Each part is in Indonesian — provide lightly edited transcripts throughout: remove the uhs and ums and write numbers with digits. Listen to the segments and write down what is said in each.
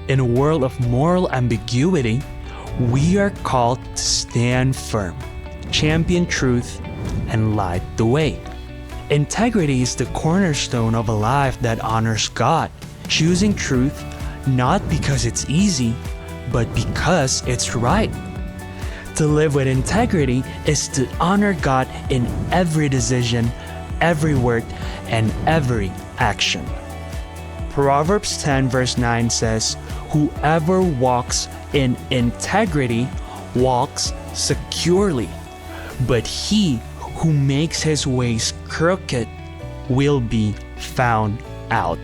In a world of moral ambiguity, we are called to stand firm, champion truth, and light the way. Integrity is the cornerstone of a life that honors God, choosing truth not because it's easy, but because it's right. To live with integrity is to honor God in every decision, every word, and every action. Proverbs 10 verse 9 says, "Whoever walks in integrity walks securely, but he who makes his ways crooked will be found out."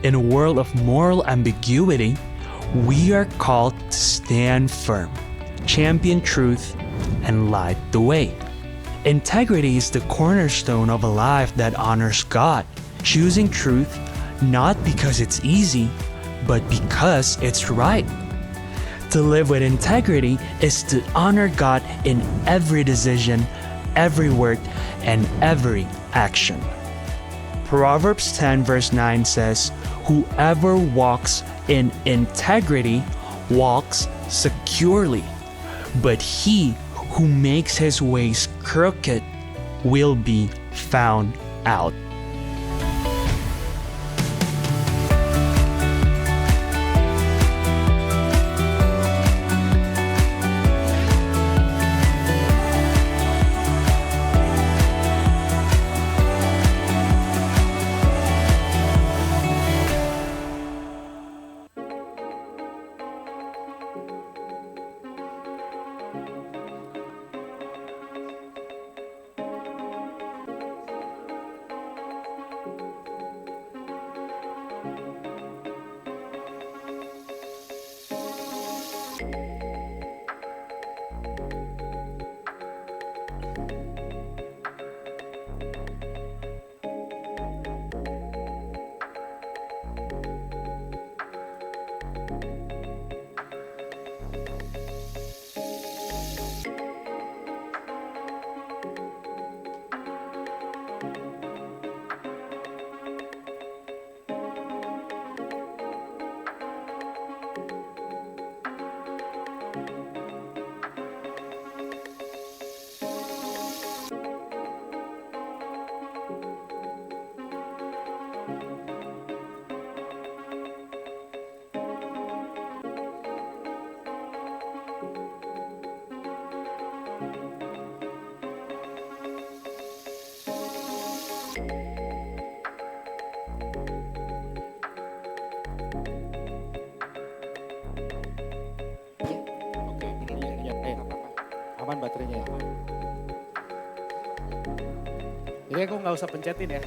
In a world of moral ambiguity, we are called to stand firm, champion truth, and light the way. Integrity is the cornerstone of a life that honors God, choosing truth not because it's easy, but because it's right. To live with integrity is to honor God in every decision, every word, and every action. Proverbs 10 verse 9 says, "Whoever walks in integrity walks securely, but he who makes his ways crooked will be found out." Aman baterainya ya. Jadi aku nggak usah pencetin ya.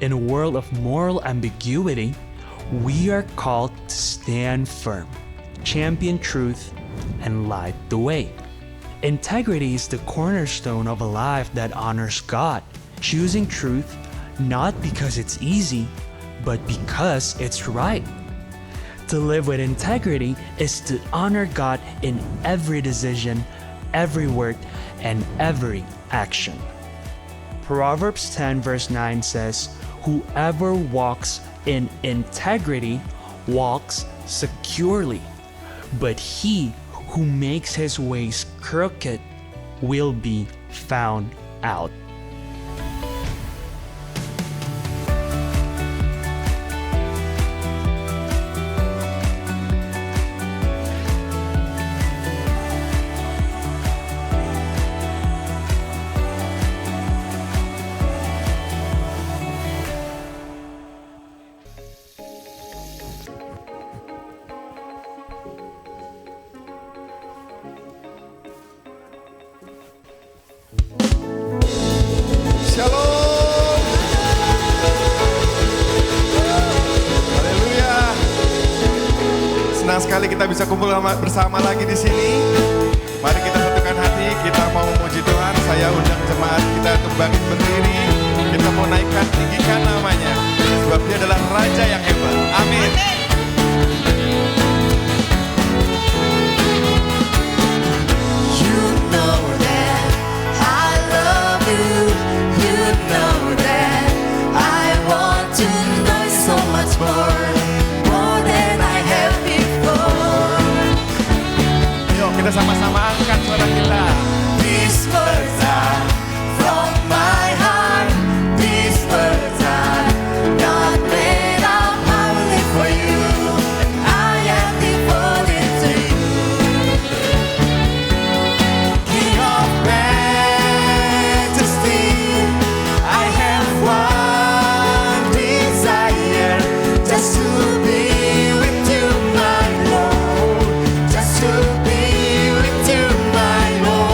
In a world of moral ambiguity, we are called to stand firm, champion truth, and light the way. Integrity is the cornerstone of a life that honors God, choosing truth not because it's easy, but because it's right. To live with integrity is to honor God in every decision, every word, and every action. Proverbs 10 verse 9 says, "Whoever walks in integrity walks securely, but he who makes his ways crooked will be found out." Shalom. Haleluya. Senang sekali kita bisa kumpul bersama lagi di sini. Mari kita satukan hati, kita mau memuji Tuhan. Saya undang jemaat kita untuk bangkit berdiri. Kita mau naikkan, tinggikan namanya. Sebab dia adalah Raja yang hebat. Amin. You know that I love you. You know that I want to know you so much more than I have before. Yuk kita sama-sama angkat suara kita. These words are from my heart. These words are not made up. I will live for you, and I am devoted to you. King of majesty, I have one desire, just to be with you, my Lord. Just to be with you, my Lord.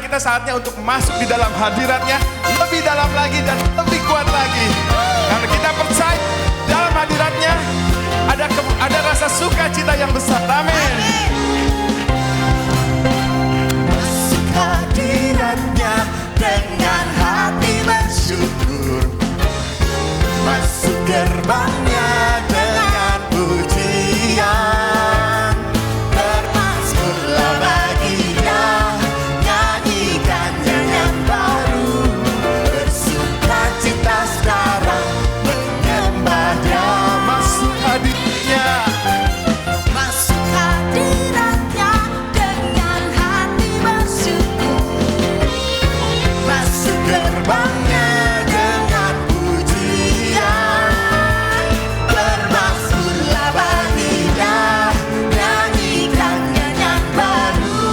kita saatnya untuk masuk di dalam hadiratnya lebih dalam lagi dan lebih kuat lagi. Karena kita percaya dalam hadiratnya ada rasa sukacita yang besar. Amin. Masuk hadiratnya dengan hati bersyukur, masuk gerbangnya dengan pujian, bermasmurlah bagi Dia, nyanyikan nyanyian baru, bersukacita sekarang menyembah Dia. Masuk hadiratnya, Masuk hadiratnya dengan hati bersyukur, masuk gerbangnya dengan pujian, bermasmurlah bagi Dia, nyanyikan nyanyian baru,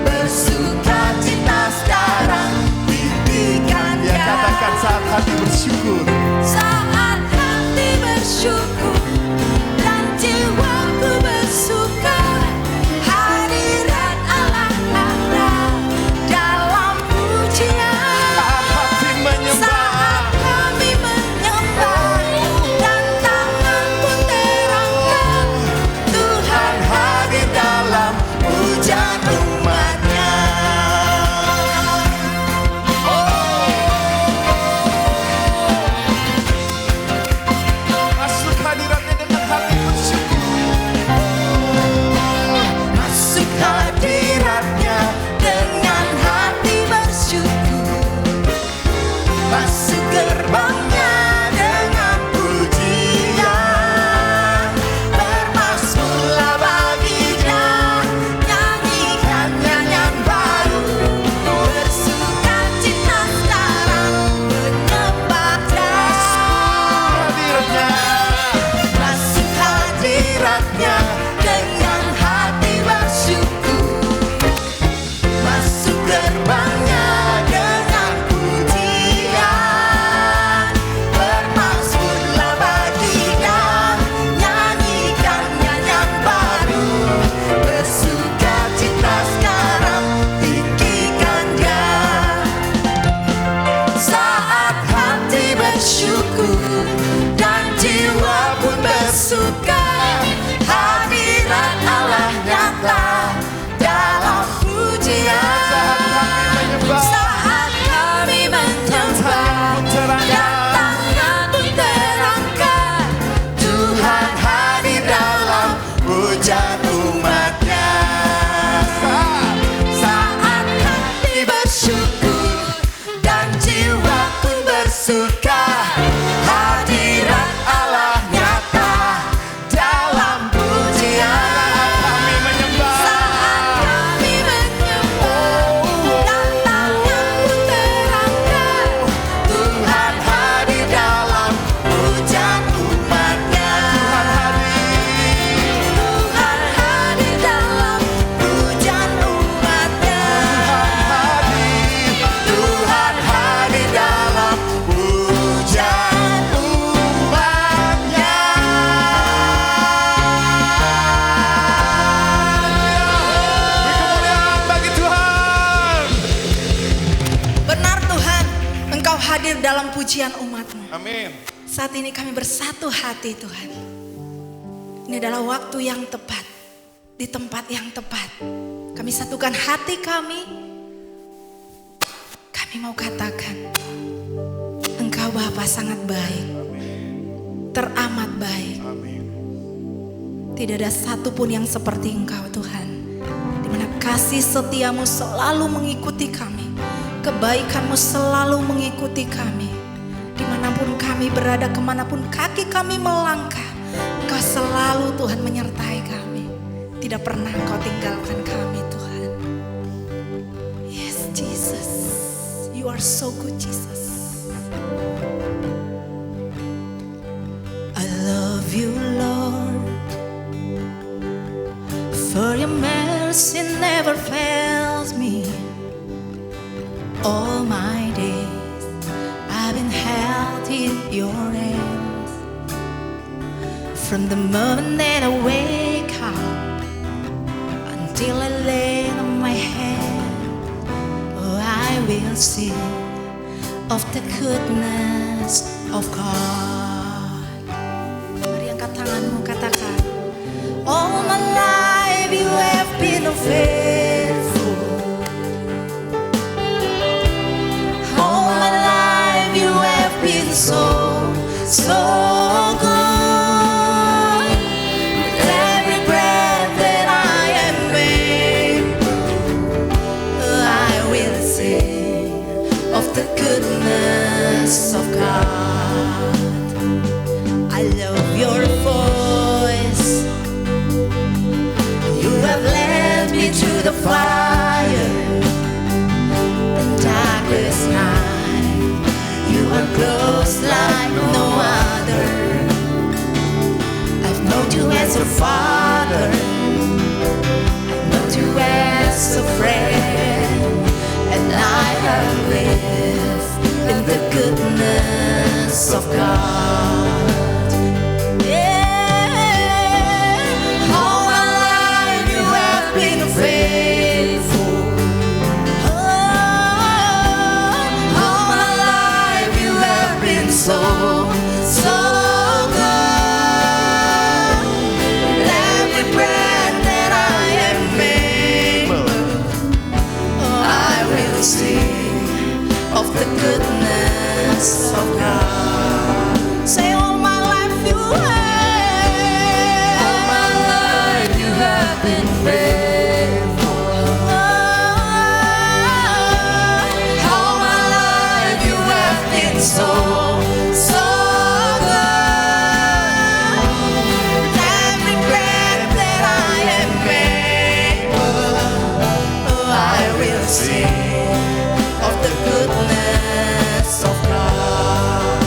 bersukacita sekarang, tinggikan ya Dia. katakan saat hati bersyukur. Saat hati bersyukur dan jiwaku bersuka, hadirat Allah ada dalam pujian. Saat hati menyembah, Saat kami menyembah dan tangan pun terangkat, Tuhan hadir dalam pujian umat-Nya. masuk hadiratnya dengan hati bersyukur. Masuk hadiratnya dengan hati bersyukur, masuk gerbangnya dengan pujian, bermasmurlah bagi Dia, nyanyikan nyanyian baru, bersukacita sekarang menyembah Dia. Hadiratnya, Masuk hadiratnya dengan hati bersyukur, masuk gerbangnya dengan pujian, bermasmurlah bagi Dia, nyanyikan nyanyian baru, bersukacita sekarang, tinggikan Dia. Saat hati bersyukur dan jiwa pun bersuka, hadirat Allah nyata dalam pujian. Saat kami menyembah dan tangan pun terangkat, Tuhan hadir dalam pujian umat-Nya. Saat hati bersyukur dan jiwa pun bersuka, hadirat Allah nyata dalam pujian. kami menyembah. Saat kami menyembah dan tangan pun terangkat, Tuhan hadir dalam pujian umat-Nya. Tuhan hadir dalam pujian umat-Nya. Tuhan hadir dalam pujian umat-Nya. Kemuliaan bagi Tuhan. Benar Tuhan, Engkau hadir dalam pujian umat-Mu. Amin. Saat ini kami bersatu hati Tuhan. Ini adalah waktu yang tepat, di tempat yang tepat. Kami satukan hati kami. Kami mau katakan, Engkau Bapa sangat baik, teramat baik. Amin. Tidak ada satupun yang seperti Engkau Tuhan, di mana kasih setiamu selalu mengikuti kami, kebaikanmu selalu mengikuti kami. Dimanapun kami berada, kemanapun kaki kami melangkah, Engkau selalu Tuhan menyertai kami. Tidak pernah Engkau tinggalkan kami Tuhan. Yes Jesus, You are so good Jesus. I love You Lord, for Your mercy never fails me. All my days I've been held in Your hands. From the moment that I wake up until I lay on my head, will sing of the goodness of God. Mari angkat tanganmu, katakan, all my life you have been faithful. All my life you have been so good. With every breath that I am able, I will sing of the goodness of God. I love your voice. You have led me through the fire and darkest night. You are close like no other. I've known you as a father, I've known you as a friend, and I have lived in the goodness of God. Yeah, all my life you have been faithful. All my life you have been so good. With every breath that I am able, I will sing of the goodness of God. Say, all my life you have. All my life you have been faithful. All my life you have been so good. With every breath that I am able, I will sing of the goodness of God.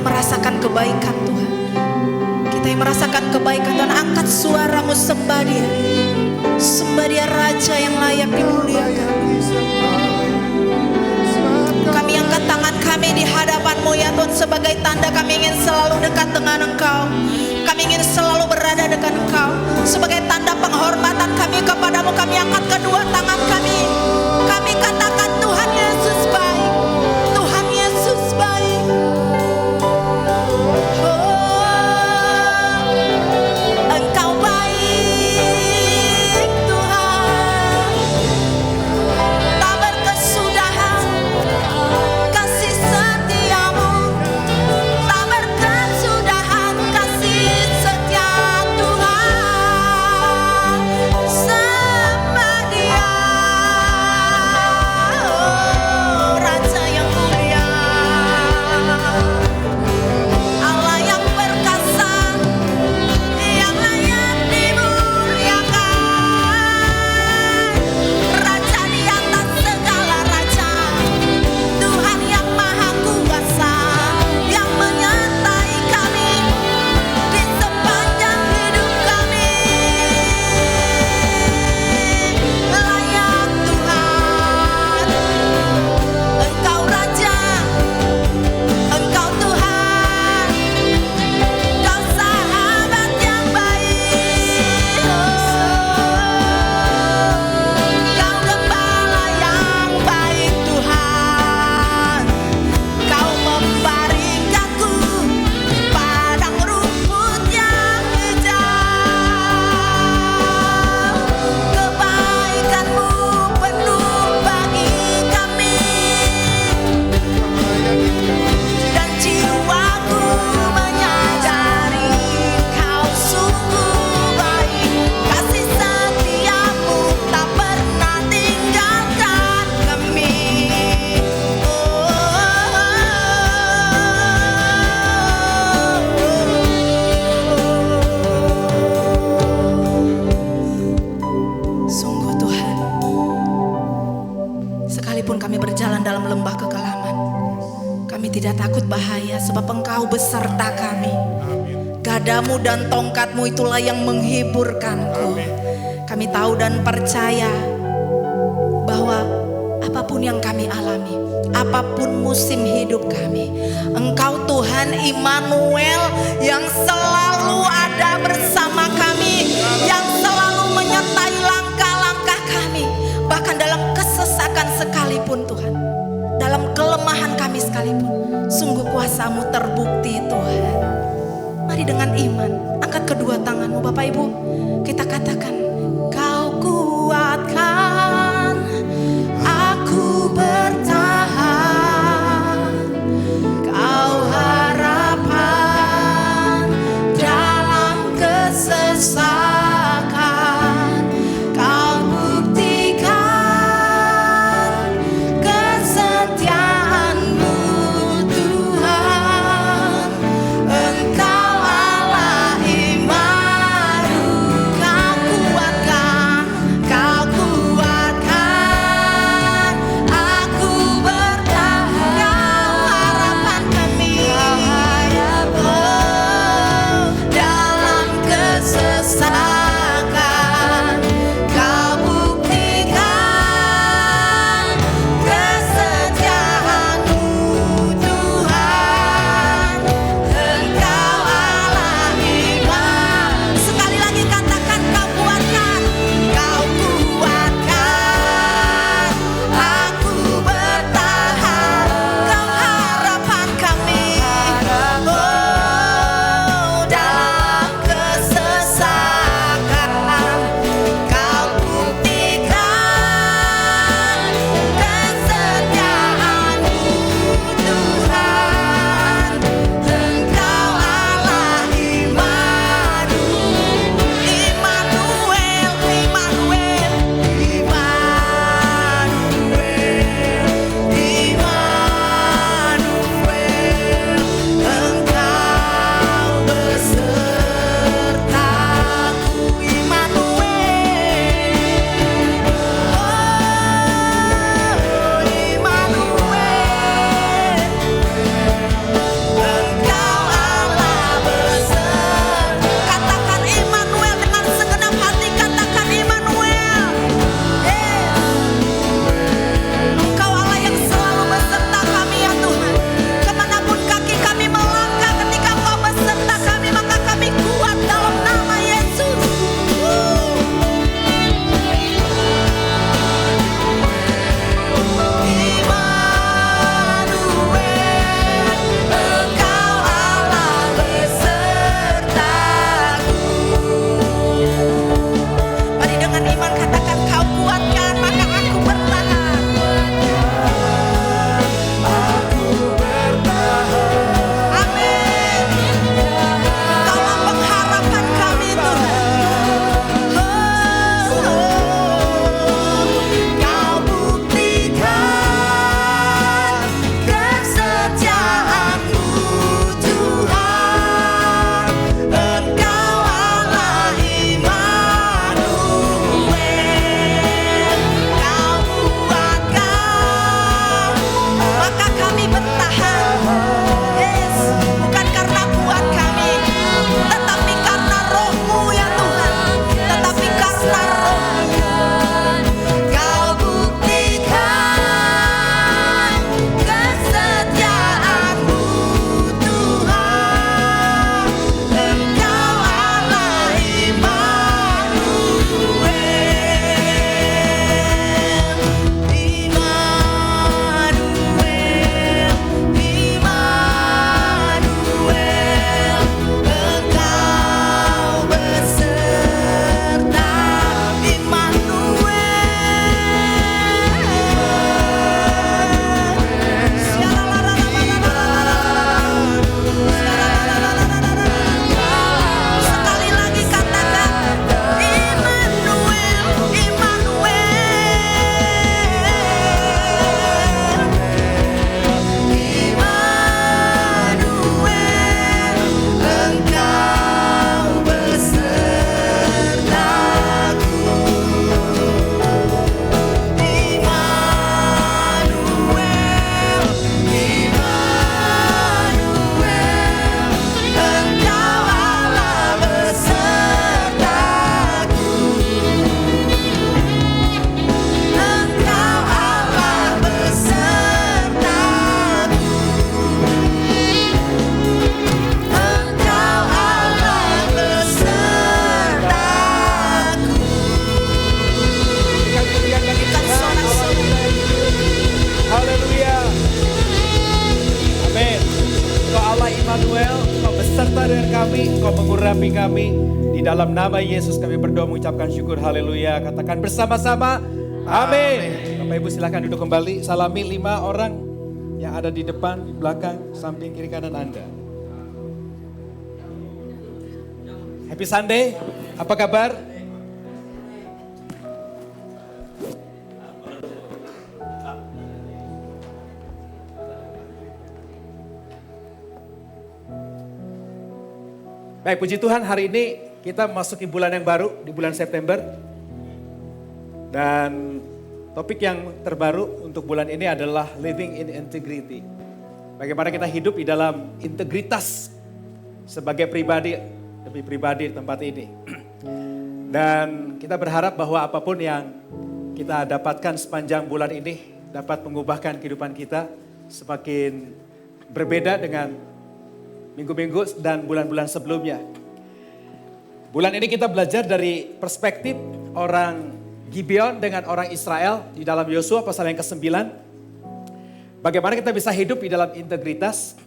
merasakan kebaikan Tuhan. Kita yang merasakan kebaikan Tuhan, angkat suaramu, sembah Dia. Sembah Dia, Raja yang layak dimuliakan. Kami angkat tangan kami di hadapan-Mu ya Tuhan, sebagai tanda kami ingin selalu dekat dengan Engkau. Kami ingin selalu berada dekat Engkau. Sebagai tanda penghormatan kami kepadamu, kami angkat kedua tangan kami. Kami katakan Tuhan Yesus baik. Tuhan Yesus baik. Oh, Engkau baik Tuhan. Tak berkesudahan kasih setiamu. Tak berkesudahan kasih setia Tuhan. Sembah Dia, oh, Raja yang mulia, Allah yang perkasa, yang layak dimuliakan. Raja di atas segala raja, Tuhan yang maha kuasa, yang menyertai kami di sepanjang hidup kami. Layak Tuhan, Engkau Raja, Engkau Tuhan, Engkau sahabat yang baik. Engkau gembala yang baik Tuhan. Kau membaringkanku di padang rumput yang hijau. Kebaikan-Mu penuh bagi kami, dan jiwaku menyadari Kau sungguh baik. Kasih setia-Mu tak pernah tinggalkan kami. Sungguh Tuhan, sekalipun kami berjalan dalam lembah kekelaman, kami tidak takut bahaya, sebab Engkau beserta kami. Gadamu dan tongkat-Mu itulah yang menghiburkanku. Kami tahu dan percaya bahwa apapun yang kami alami, apapun musim hidup kami, Engkau Tuhan Immanuel yang selalu ada bersama kami, yang selalu menyertai langkah-langkah kami, bahkan dalam kesesakan sekalipun Tuhan, dalam kelemahan kami sekalipun, sungguh kuasa-Mu terbukti Tuhan. Mari dengan iman, angkat kedua tanganmu Bapak Ibu, kita katakan, Kau kuatkan aku bertahan, Kau harapan dalam kesesakan, Kau buktikan kesetiaan-Mu Tuhan. Engkau Allah Immanuel, Kau kuatkan Immanuel, Engkau beserta dengan kami, Engkau mengurapi kami. Di dalam nama Yesus kami berdoa mengucapkan syukur, haleluya. Katakan bersama-sama, amin. Bapak Ibu silakan duduk kembali, salami 5 orang yang ada di depan, di belakang, samping, kiri, kanan Anda. Happy Sunday, apa kabar? Baik, puji Tuhan, hari ini kita memasuki bulan yang baru, di bulan September. Dan topik yang terbaru untuk bulan ini adalah living in integrity. Bagaimana kita hidup di dalam integritas sebagai pribadi, demi pribadi di tempat ini. Dan kita berharap bahwa apapun yang kita dapatkan sepanjang bulan ini dapat mengubahkan kehidupan kita semakin berbeda dengan minggu-minggu dan bulan-bulan sebelumnya. Bulan ini kita belajar dari perspektif orang Gibeon dengan orang Israel di dalam Yosua pasal yang ke-9. Bagaimana kita bisa hidup di dalam integritas.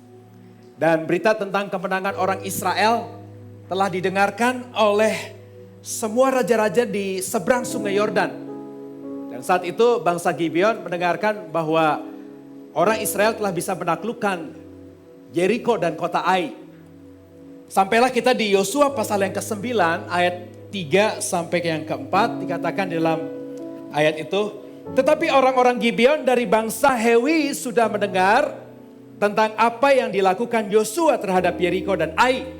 Dan berita tentang kemenangan orang Israel telah didengarkan oleh semua raja-raja di seberang sungai Yordan. Dan saat itu bangsa Gibeon mendengarkan bahwa orang Israel telah bisa menaklukkan Yeriko dan kota Ai. Sampailah kita di Yosua pasal yang ke-9 ayat 3 sampai yang ke-4 dikatakan di dalam ayat itu. Tetapi orang-orang Gibeon dari bangsa Hewi sudah mendengar tentang apa yang dilakukan Yosua terhadap Yeriko dan Ai.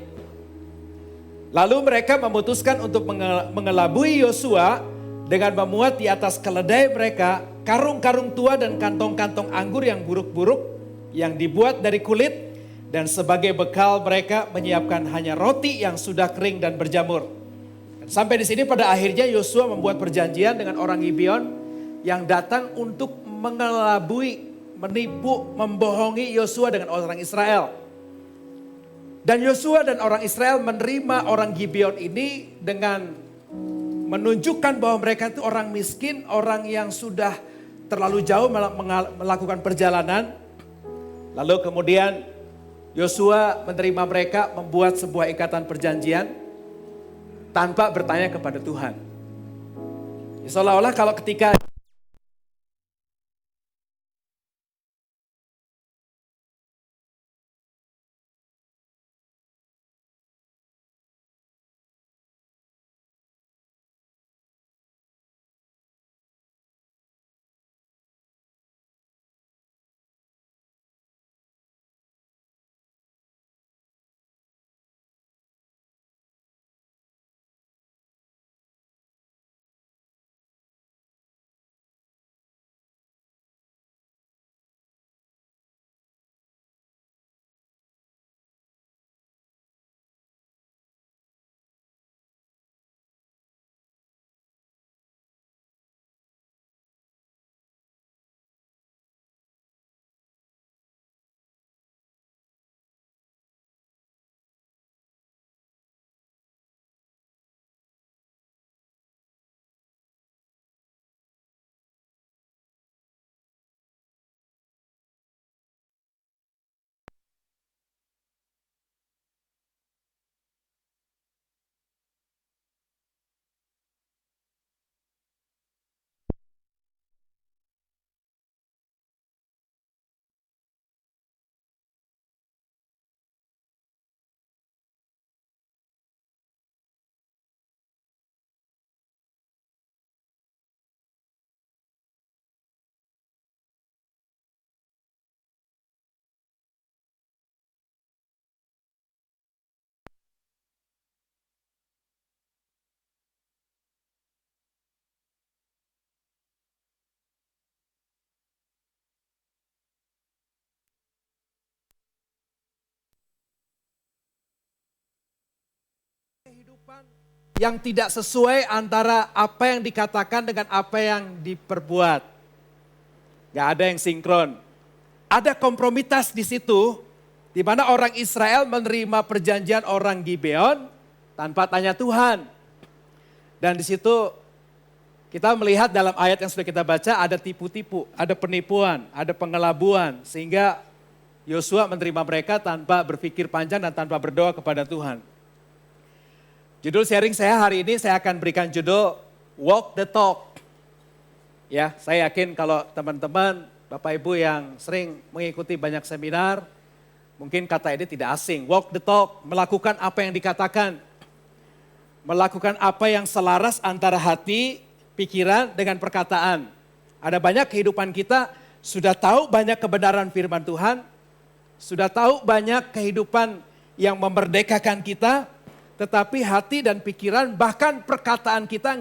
Lalu mereka memutuskan untuk mengelabui Yosua dengan memuat di atas keledai mereka karung-karung tua dan kantong-kantong anggur yang buruk-buruk yang dibuat dari kulit. Dan sebagai bekal mereka menyiapkan hanya roti yang sudah kering dan berjamur. Dan sampai di sini pada akhirnya Yosua membuat perjanjian dengan orang Gibeon yang datang untuk mengelabui, menipu, membohongi Yosua dengan orang Israel. Dan Yosua dan orang Israel menerima orang Gibeon ini dengan menunjukkan bahwa mereka itu orang miskin, orang yang sudah terlalu jauh melakukan perjalanan. Lalu kemudian Yosua menerima mereka, membuat sebuah ikatan perjanjian tanpa bertanya kepada Tuhan. Seolah-olah kalau ketika kehidupan yang tidak sesuai antara apa yang dikatakan dengan apa yang diperbuat. Gak ada yang sinkron. Ada kompromitas di situ, di mana orang Israel menerima perjanjian orang Gibeon tanpa tanya Tuhan. Dan di situ kita melihat dalam ayat yang sudah kita baca ada tipu-tipu, ada penipuan, ada pengelabuan. Sehingga Yosua menerima mereka tanpa berpikir panjang dan tanpa berdoa kepada Tuhan. Judul sharing saya hari ini saya akan berikan judul Walk the Talk. Ya, saya yakin kalau teman-teman, Bapak Ibu yang sering mengikuti banyak seminar, mungkin kata ini tidak asing. Walk the talk, melakukan apa yang dikatakan. Melakukan apa yang selaras antara hati, pikiran dengan perkataan. Ada banyak kehidupan kita sudah tahu banyak kebenaran firman Tuhan, sudah tahu banyak kehidupan yang memerdekakan kita, tetapi hati dan pikiran bahkan perkataan kita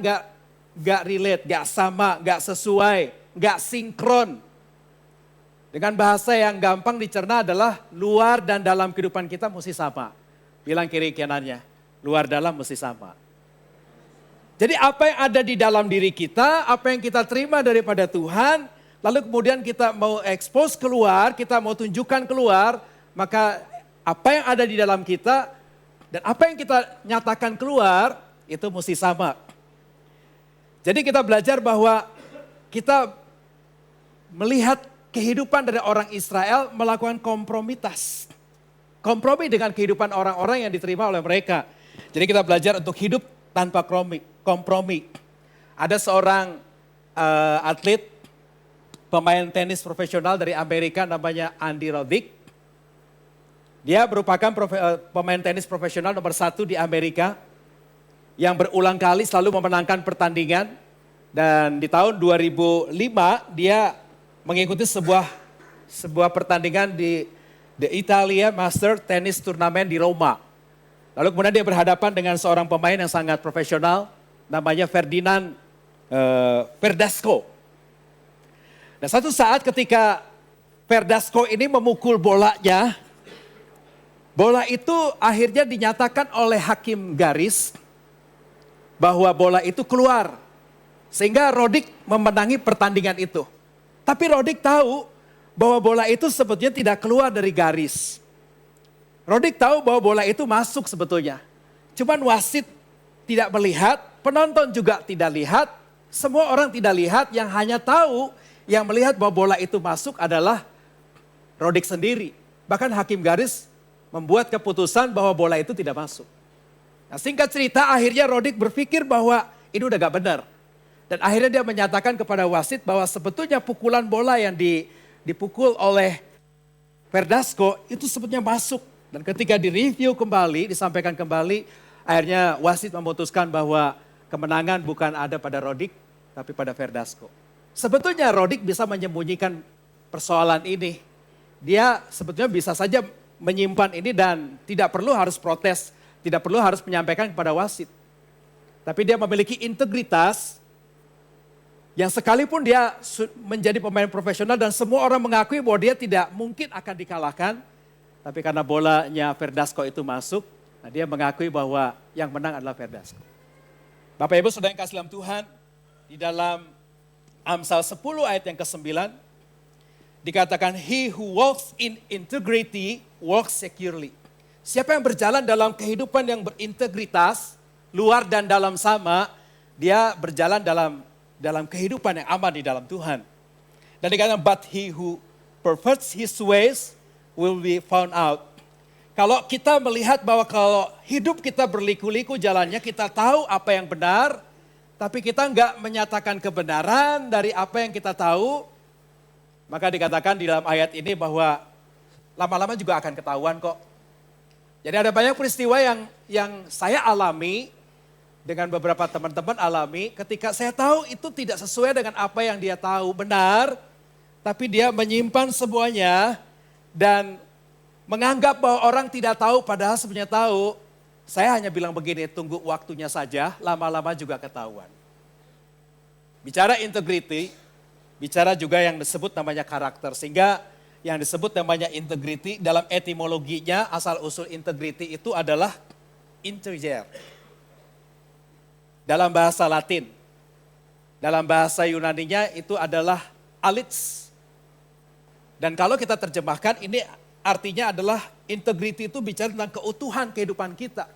nggak relate, nggak sama, nggak sesuai, nggak sinkron. Dengan bahasa yang gampang dicerna adalah luar dan dalam kehidupan kita mesti sama. Bilang kiri kanannya, luar dalam mesti sama. Jadi apa yang ada di dalam diri kita, apa yang kita terima daripada Tuhan, lalu kemudian kita mau expose keluar, kita mau tunjukkan keluar, maka apa yang ada di dalam kita dan apa yang kita nyatakan keluar itu mesti sama. Jadi kita belajar bahwa kita melihat kehidupan dari orang Israel melakukan kompromitas. Kompromi dengan kehidupan orang-orang yang diterima oleh mereka. Jadi kita belajar untuk hidup tanpa kompromi. Ada seorang atlet, pemain tenis profesional dari Amerika namanya Andy Roddick. Dia merupakan pemain tenis profesional nomor 1 di Amerika yang berulang kali selalu memenangkan pertandingan. Dan di tahun 2005 dia mengikuti sebuah pertandingan di The Italia Master Tennis Tournament di Roma. Lalu kemudian dia berhadapan dengan seorang pemain yang sangat profesional, namanya Ferdinand Verdasco. Nah, satu saat ketika Verdasco ini memukul bolanya, bola itu akhirnya dinyatakan oleh hakim garis bahwa bola itu keluar. Sehingga Roddick memenangi pertandingan itu. Tapi Roddick tahu bahwa bola itu sebetulnya tidak keluar dari garis. Roddick tahu bahwa bola itu masuk sebetulnya. Cuman wasit tidak melihat, penonton juga tidak lihat, semua orang tidak lihat, yang hanya tahu, yang melihat bahwa bola itu masuk adalah Roddick sendiri. Bahkan hakim garis membuat keputusan bahwa bola itu tidak masuk. Nah, singkat cerita akhirnya Roddick berpikir bahwa ini udah gak benar. Dan akhirnya dia menyatakan kepada wasit bahwa sebetulnya pukulan bola yang dipukul oleh Verdasco itu sebetulnya masuk. Dan ketika direview kembali, disampaikan kembali, akhirnya wasit memutuskan bahwa kemenangan bukan ada pada Roddick, tapi pada Verdasco. Sebetulnya Roddick bisa menyembunyikan persoalan ini. Dia sebetulnya bisa saja menyimpan ini dan tidak perlu harus protes, tidak perlu harus menyampaikan kepada wasit. Tapi dia memiliki integritas yang sekalipun dia menjadi pemain profesional dan semua orang mengakui bahwa dia tidak mungkin akan dikalahkan. Tapi karena bolanya Verdasco itu masuk, nah dia mengakui bahwa yang menang adalah Verdasco. Bapak Ibu Saudara yang kasih dalam Tuhan, di dalam Amsal 10 ayat yang ke-9, dikatakan, He who walks in integrity walks securely. Siapa yang berjalan dalam kehidupan yang berintegritas, luar dan dalam sama, dia berjalan dalam kehidupan yang aman di dalam Tuhan. Dan dikatakan, but he who perverts his ways will be found out. Kalau kita melihat bahwa kalau hidup kita berliku-liku jalannya, kita tahu apa yang benar, tapi kita enggak menyatakan kebenaran dari apa yang kita tahu, maka dikatakan di dalam ayat ini bahwa lama-lama juga akan ketahuan kok. Jadi ada banyak peristiwa yang saya alami, dengan beberapa teman-teman alami, ketika saya tahu itu tidak sesuai dengan apa yang dia tahu benar, tapi dia menyimpan semuanya dan menganggap bahwa orang tidak tahu padahal sebenarnya tahu. Saya hanya bilang begini, tunggu waktunya saja, lama-lama juga ketahuan. Bicara integrity, bicara juga yang disebut namanya karakter. Sehingga yang disebut namanya integrity dalam etimologinya, asal usul integrity itu adalah integer. Dalam bahasa Latin, dalam bahasa Yunaninya itu adalah alits. Dan kalau kita terjemahkan ini artinya adalah integrity itu bicara tentang keutuhan kehidupan kita.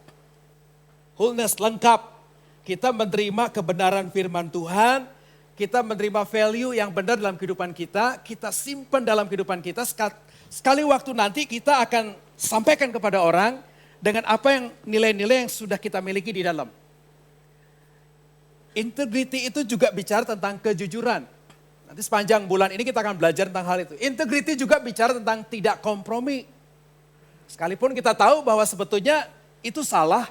Wholeness, lengkap. Kita menerima kebenaran firman Tuhan, kita menerima value yang benar dalam kehidupan kita simpan dalam kehidupan kita sekali waktu nanti kita akan sampaikan kepada orang dengan apa yang nilai-nilai yang sudah kita miliki di dalam. Integrity itu juga bicara tentang kejujuran. Nanti sepanjang bulan ini kita akan belajar tentang hal itu. Integrity juga bicara tentang tidak kompromi. Sekalipun kita tahu bahwa sebetulnya itu salah,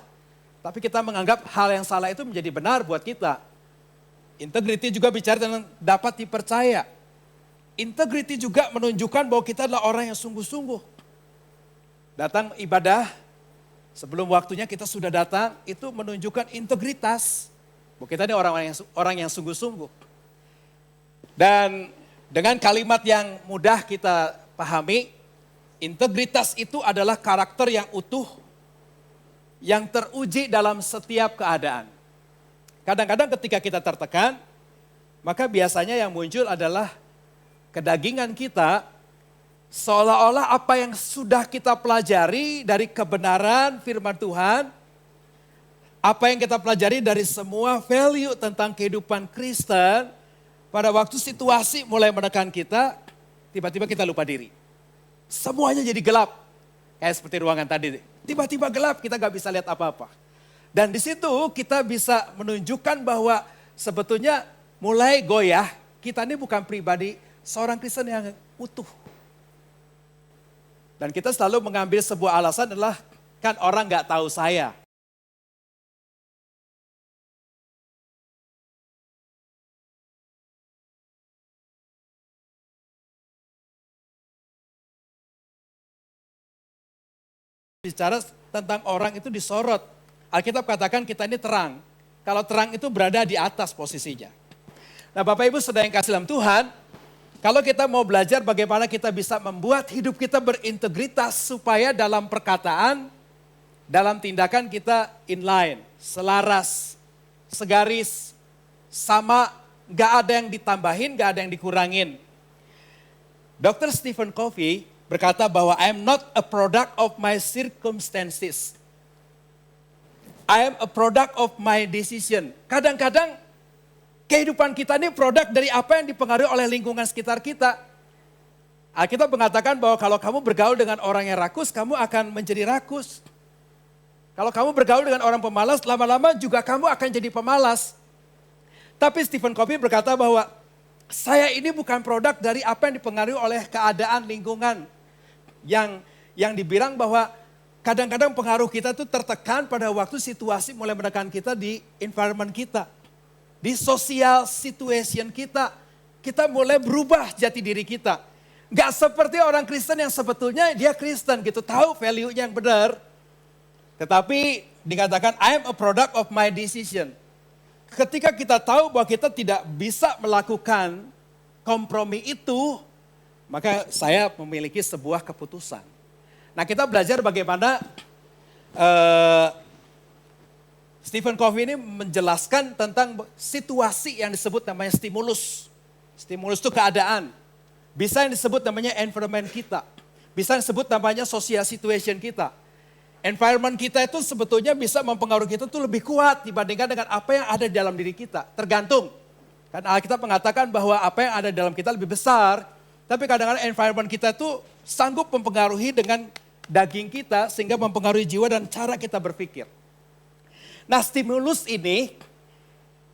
tapi kita menganggap hal yang salah itu menjadi benar buat kita. Integrity juga bicara tentang dapat dipercaya. Integrity juga menunjukkan bahwa kita adalah orang yang sungguh-sungguh. Datang ibadah, sebelum waktunya kita sudah datang, itu menunjukkan integritas. Bahwa kita ini orang yang sungguh-sungguh. Dan dengan kalimat yang mudah kita pahami, integritas itu adalah karakter yang utuh, yang teruji dalam setiap keadaan. Kadang-kadang ketika kita tertekan, maka biasanya yang muncul adalah kedagingan kita, seolah-olah apa yang sudah kita pelajari dari kebenaran firman Tuhan, apa yang kita pelajari dari semua value tentang kehidupan Kristen, pada waktu situasi mulai menekan kita, tiba-tiba kita lupa diri. Semuanya jadi gelap, kayak seperti ruangan tadi. Tiba-tiba gelap, kita gak bisa lihat apa-apa. Dan di situ kita bisa menunjukkan bahwa sebetulnya mulai goyah, kita ini bukan pribadi seorang Kristen yang utuh. Dan kita selalu mengambil sebuah alasan adalah, kan orang gak tahu saya. Bicara tentang orang itu disorot. Alkitab katakan kita ini terang. Kalau terang itu berada di atas posisinya. Nah Bapak Ibu Saudara yang kasih dalam Tuhan, kalau kita mau belajar bagaimana kita bisa membuat hidup kita berintegritas supaya dalam perkataan, dalam tindakan kita inline, selaras, segaris, sama, gak ada yang ditambahin, gak ada yang dikurangin. Dr. Stephen Covey berkata bahwa I am not a product of my circumstances. I am a product of my decision. Kadang-kadang kehidupan kita ini produk dari apa yang dipengaruhi oleh lingkungan sekitar kita. Alkitab mengatakan bahwa kalau kamu bergaul dengan orang yang rakus, kamu akan menjadi rakus. Kalau kamu bergaul dengan orang pemalas, lama-lama juga kamu akan jadi pemalas. Tapi Stephen Covey berkata bahwa saya ini bukan produk dari apa yang dipengaruhi oleh keadaan lingkungan. Yang dibilang bahwa kadang-kadang pengaruh kita itu tertekan pada waktu situasi mulai menekan kita di environment kita. Di social situation kita. Kita mulai berubah jati diri kita. Gak seperti orang Kristen yang sebetulnya dia Kristen gitu. Tahu value-nya yang benar. Tetapi dikatakan I am a product of my decision. Ketika kita tahu bahwa kita tidak bisa melakukan kompromi itu, maka saya memiliki sebuah keputusan. Nah kita belajar bagaimana Stephen Covey ini menjelaskan tentang situasi yang disebut namanya stimulus. Stimulus itu keadaan. Bisa yang disebut namanya environment kita. Bisa yang disebut namanya social situation kita. Environment kita itu sebetulnya bisa mempengaruhi kita itu lebih kuat dibandingkan dengan apa yang ada di dalam diri kita. Tergantung. Karena Alkitab mengatakan bahwa apa yang ada di dalam kita lebih besar. Tapi kadang-kadang environment kita itu sanggup mempengaruhi dengan daging kita sehingga mempengaruhi jiwa dan cara kita berpikir. Nah stimulus ini,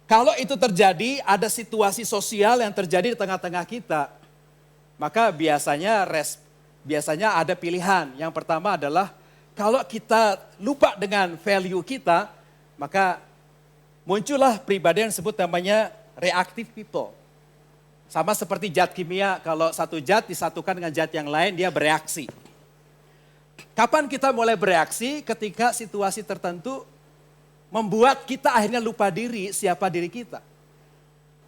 kalau itu terjadi ada situasi sosial yang terjadi di tengah-tengah kita, maka biasanya ada pilihan. Yang pertama adalah kalau kita lupa dengan value kita, maka muncullah pribadi yang disebut namanya reactive people. Sama seperti zat kimia, kalau satu zat disatukan dengan zat yang lain, dia bereaksi. Kapan kita mulai bereaksi? Ketika situasi tertentu membuat kita akhirnya lupa diri, siapa diri kita.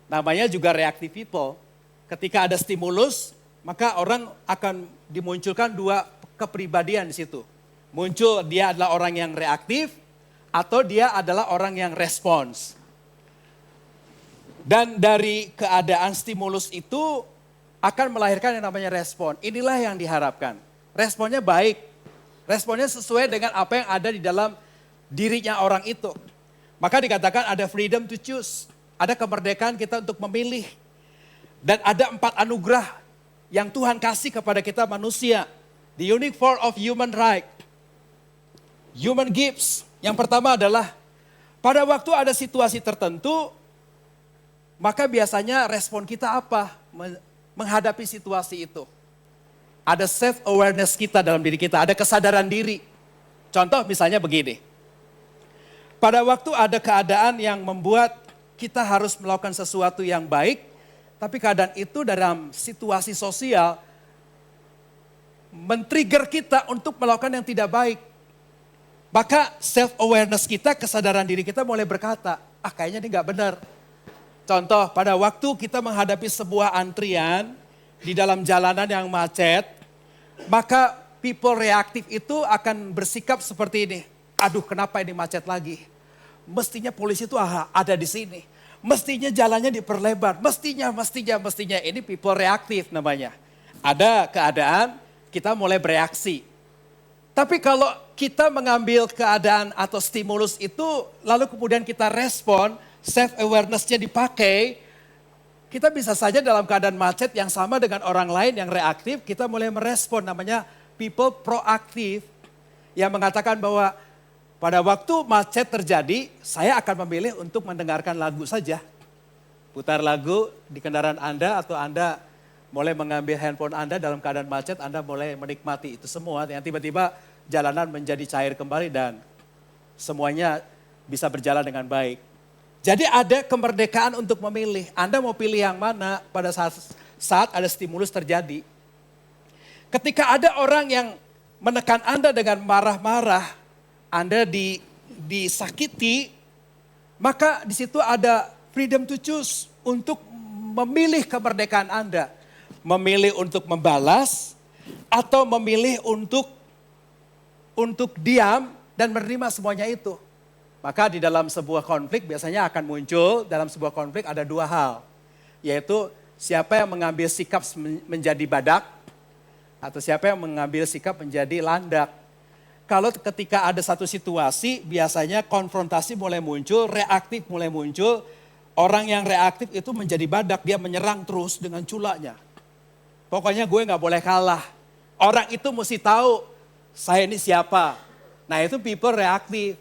Namanya juga reactive people. Ketika ada stimulus, maka orang akan dimunculkan dua kepribadian di situ. Muncul dia adalah orang yang reaktif, atau dia adalah orang yang respons. Dan dari keadaan stimulus itu akan melahirkan yang namanya respon. Inilah yang diharapkan. Responnya baik. Responnya sesuai dengan apa yang ada di dalam dirinya orang itu. Maka dikatakan ada freedom to choose. Ada kemerdekaan kita untuk memilih. Dan ada 4 anugerah yang Tuhan kasih kepada kita manusia. The unique form of human right. Human gifts. Yang pertama adalah pada waktu ada situasi tertentu, maka biasanya respon kita apa menghadapi situasi itu. Ada self-awareness kita dalam diri kita, ada kesadaran diri. Contoh misalnya begini. Pada waktu ada keadaan yang membuat kita harus melakukan sesuatu yang baik, tapi keadaan itu dalam situasi sosial men-trigger kita untuk melakukan yang tidak baik. Maka self-awareness kita, kesadaran diri kita mulai berkata, kayaknya ini gak benar. Contoh, pada waktu kita menghadapi sebuah antrian di dalam jalanan yang macet, maka people reaktif itu akan bersikap seperti ini. Aduh, kenapa ini macet lagi? Mestinya polisi itu ada di sini. Mestinya jalannya diperlebar. Mestinya. Ini people reaktif namanya. Ada keadaan, kita mulai bereaksi. Tapi kalau kita mengambil keadaan atau stimulus itu, lalu kemudian kita respon, self-awareness-nya dipakai, kita bisa saja dalam keadaan macet yang sama dengan orang lain yang reaktif, kita mulai merespon, namanya people proaktif, yang mengatakan bahwa pada waktu macet terjadi, saya akan memilih untuk mendengarkan lagu saja. Putar lagu di kendaraan Anda atau Anda mulai mengambil handphone Anda dalam keadaan macet, Anda mulai menikmati itu semua. Yang tiba-tiba jalanan menjadi cair kembali dan semuanya bisa berjalan dengan baik. Jadi ada kemerdekaan untuk memilih. Anda mau pilih yang mana pada saat ada stimulus terjadi. Ketika ada orang yang menekan Anda dengan marah-marah, Anda disakiti, maka di situ ada freedom to choose untuk memilih kemerdekaan Anda. Memilih untuk membalas atau memilih untuk diam dan menerima semuanya itu. Maka di dalam sebuah konflik biasanya akan muncul, dalam sebuah konflik ada dua hal. Yaitu siapa yang mengambil sikap menjadi badak atau siapa yang mengambil sikap menjadi landak. Kalau ketika ada satu situasi, biasanya konfrontasi mulai muncul, reaktif mulai muncul. Orang yang reaktif itu menjadi badak, dia menyerang terus dengan culaknya. Pokoknya gue gak boleh kalah. Orang itu mesti tahu, saya ini siapa. Nah itu people reaktif.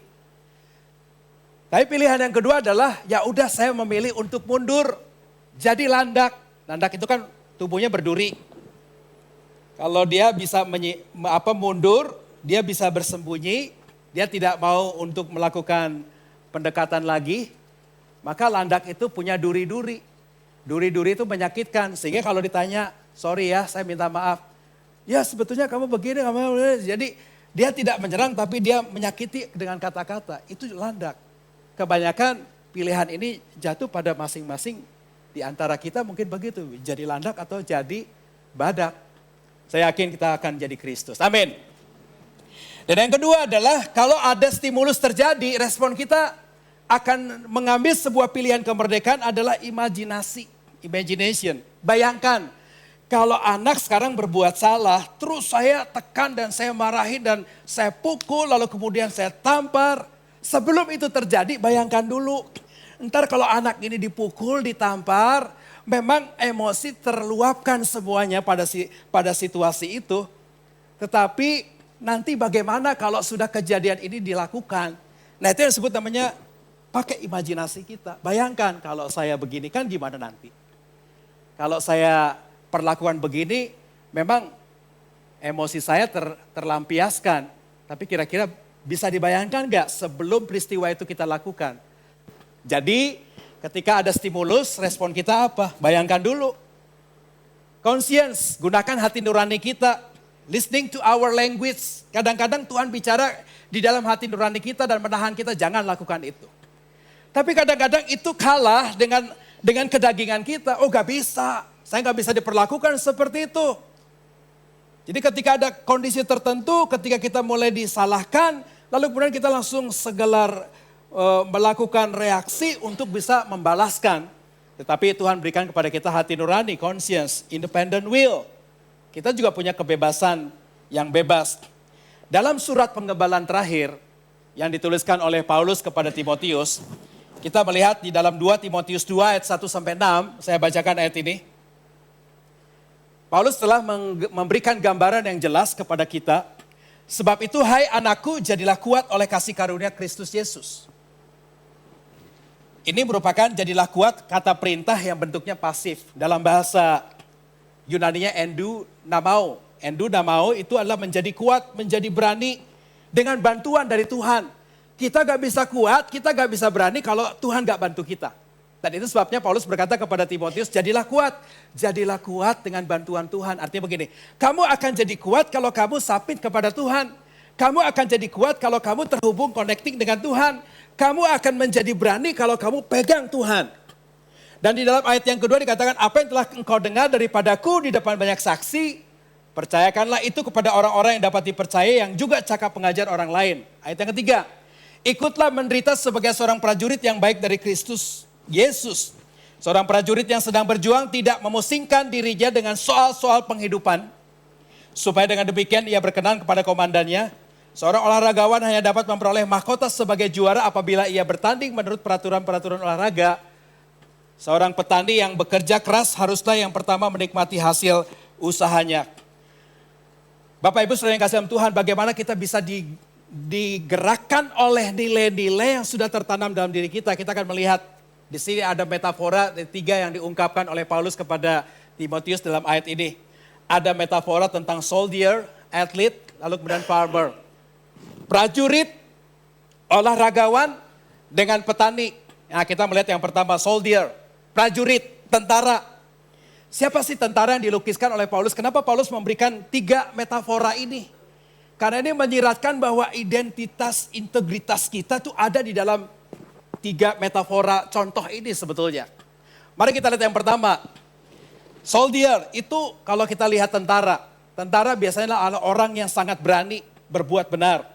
Tapi pilihan yang kedua adalah, ya udah saya memilih untuk mundur. Jadi landak. Landak itu kan tubuhnya berduri. Kalau dia bisa mundur, dia bisa bersembunyi, dia tidak mau untuk melakukan pendekatan lagi, maka landak itu punya duri-duri. Duri-duri itu menyakitkan, sehingga kalau ditanya, sorry ya saya minta maaf. Ya sebetulnya kamu begini, jadi dia tidak menyerang tapi dia menyakiti dengan kata-kata, itu landak. Kebanyakan pilihan ini jatuh pada masing-masing di antara kita mungkin begitu, jadi landak atau jadi badak. Saya yakin kita akan jadi Kristus, amin. Dan yang kedua adalah kalau ada stimulus terjadi, respon kita akan mengambil sebuah pilihan kemerdekaan adalah imajinasi, imagination. Bayangkan kalau anak sekarang berbuat salah, terus saya tekan dan saya marahin dan saya pukul, lalu kemudian saya tampar. Sebelum itu terjadi, bayangkan dulu. Ntar kalau anak ini dipukul, ditampar, memang emosi terluapkan semuanya pada situasi itu. Tetapi nanti bagaimana kalau sudah kejadian ini dilakukan? Nah itu yang disebut namanya pakai imajinasi kita. Bayangkan kalau saya begini kan gimana nanti? Kalau saya perlakuan begini memang emosi saya terlampiaskan. Tapi kira-kira bisa dibayangkan gak sebelum peristiwa itu kita lakukan? Jadi ketika ada stimulus respon kita apa? Bayangkan dulu. Conscience, gunakan hati nurani kita. Listening to our language. Kadang-kadang Tuhan bicara di dalam hati nurani kita dan menahan kita jangan lakukan itu. Tapi kadang-kadang itu kalah dengan kedagingan kita. Oh gak bisa, saya gak bisa diperlakukan seperti itu. Jadi ketika ada kondisi tertentu, ketika kita mulai disalahkan, lalu kemudian kita langsung segelar melakukan reaksi untuk bisa membalaskan. Tetapi Tuhan berikan kepada kita hati nurani, conscience, independent will. Kita juga punya kebebasan yang bebas. Dalam surat penggebalan terakhir yang dituliskan oleh Paulus kepada Timotius, kita melihat di dalam 2 Timotius 2 ayat 1-6, saya bacakan ayat ini. Paulus telah memberikan gambaran yang jelas kepada kita. Sebab itu, hai anakku, jadilah kuat oleh kasih karunia Kristus Yesus. Ini merupakan jadilah kuat kata perintah yang bentuknya pasif. Dalam bahasa Yunaninya endunamao. Endunamao itu adalah menjadi kuat, menjadi berani dengan bantuan dari Tuhan. Kita gak bisa kuat, kita gak bisa berani kalau Tuhan gak bantu kita. Dan itu sebabnya Paulus berkata kepada Timotius, jadilah kuat dengan bantuan Tuhan. Artinya begini, kamu akan jadi kuat kalau kamu submit kepada Tuhan. Kamu akan jadi kuat kalau kamu terhubung, connecting dengan Tuhan. Kamu akan menjadi berani kalau kamu pegang Tuhan. Dan di dalam ayat yang kedua dikatakan, apa yang telah engkau dengar daripadaku di depan banyak saksi, percayakanlah itu kepada orang-orang yang dapat dipercaya yang juga cakap mengajar orang lain. Ayat yang ketiga, ikutlah menderita sebagai seorang prajurit yang baik dari Kristus Yesus. Seorang prajurit yang sedang berjuang tidak memusingkan dirinya dengan soal-soal penghidupan. Supaya dengan demikian ia berkenan kepada komandannya. Seorang olahragawan hanya dapat memperoleh mahkota sebagai juara apabila ia bertanding menurut peraturan-peraturan olahraga. Seorang petani yang bekerja keras haruslah yang pertama menikmati hasil usahanya. Bapak Ibu saudara yang kasih dalam Tuhan, bagaimana kita bisa digerakkan oleh nilai-nilai yang sudah tertanam dalam diri kita. Kita akan melihat di sini ada metafora tiga yang diungkapkan oleh Paulus kepada Timotius dalam ayat ini. Ada metafora tentang soldier, athlete, lalu kemudian farmer. Prajurit, olahragawan, dengan petani. Nah, kita melihat yang pertama soldier, prajurit, tentara. Siapa sih tentara yang dilukiskan oleh Paulus? Kenapa Paulus memberikan tiga metafora ini? Karena ini menyiratkan bahwa identitas, integritas kita tuh ada di dalam tiga metafora contoh ini sebetulnya. Mari kita lihat yang pertama. Soldier itu kalau kita lihat tentara. Tentara biasanya adalah orang yang sangat berani berbuat benar.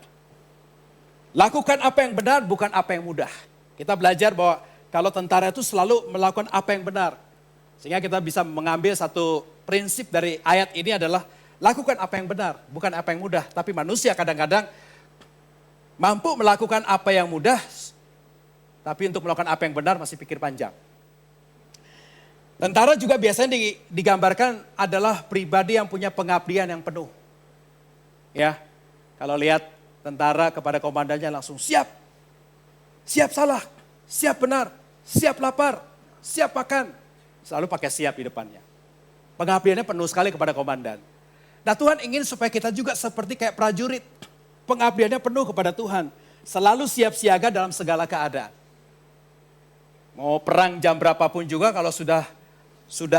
Lakukan apa yang benar, bukan apa yang mudah. Kita belajar bahwa kalau tentara itu selalu melakukan apa yang benar. Sehingga kita bisa mengambil satu prinsip dari ayat ini adalah lakukan apa yang benar, bukan apa yang mudah. Tapi manusia kadang-kadang mampu melakukan apa yang mudah, tapi untuk melakukan apa yang benar masih pikir panjang. Tentara juga biasanya digambarkan adalah pribadi yang punya pengabdian yang penuh. Ya, kalau lihat tentara kepada komandannya langsung siap salah, siap benar, siap lapar, siap makan. Selalu pakai siap di depannya. Pengabdiannya penuh sekali kepada komandan. Nah, Tuhan ingin supaya kita juga seperti kayak prajurit. Pengabdiannya penuh kepada Tuhan. Selalu siap siaga dalam segala keadaan. Mau perang jam berapapun juga kalau sudah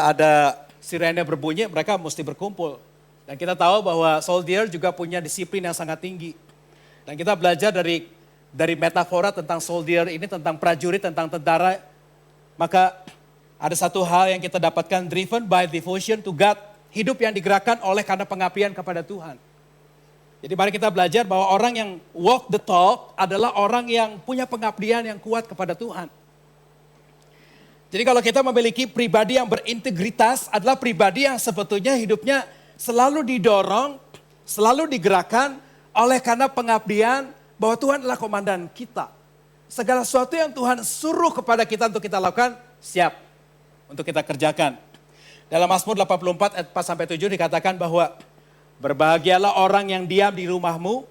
ada sirene berbunyi, mereka mesti berkumpul. Dan kita tahu bahwa soldier juga punya disiplin yang sangat tinggi. Dan kita belajar dari metafora tentang soldier ini, tentang prajurit, tentang tentara. Maka ada satu hal yang kita dapatkan, driven by devotion to God. Hidup yang digerakkan oleh karena pengabdian kepada Tuhan. Jadi mari kita belajar bahwa orang yang walk the talk adalah orang yang punya pengabdian yang kuat kepada Tuhan. Jadi kalau kita memiliki pribadi yang berintegritas adalah pribadi yang sebetulnya hidupnya selalu didorong, selalu digerakkan oleh karena pengabdian bahwa Tuhan adalah komandan kita. Segala sesuatu yang Tuhan suruh kepada kita untuk kita lakukan, siap untuk kita kerjakan. Dalam Mazmur 84 ayat 4-7 dikatakan bahwa berbahagialah orang yang diam di rumahmu,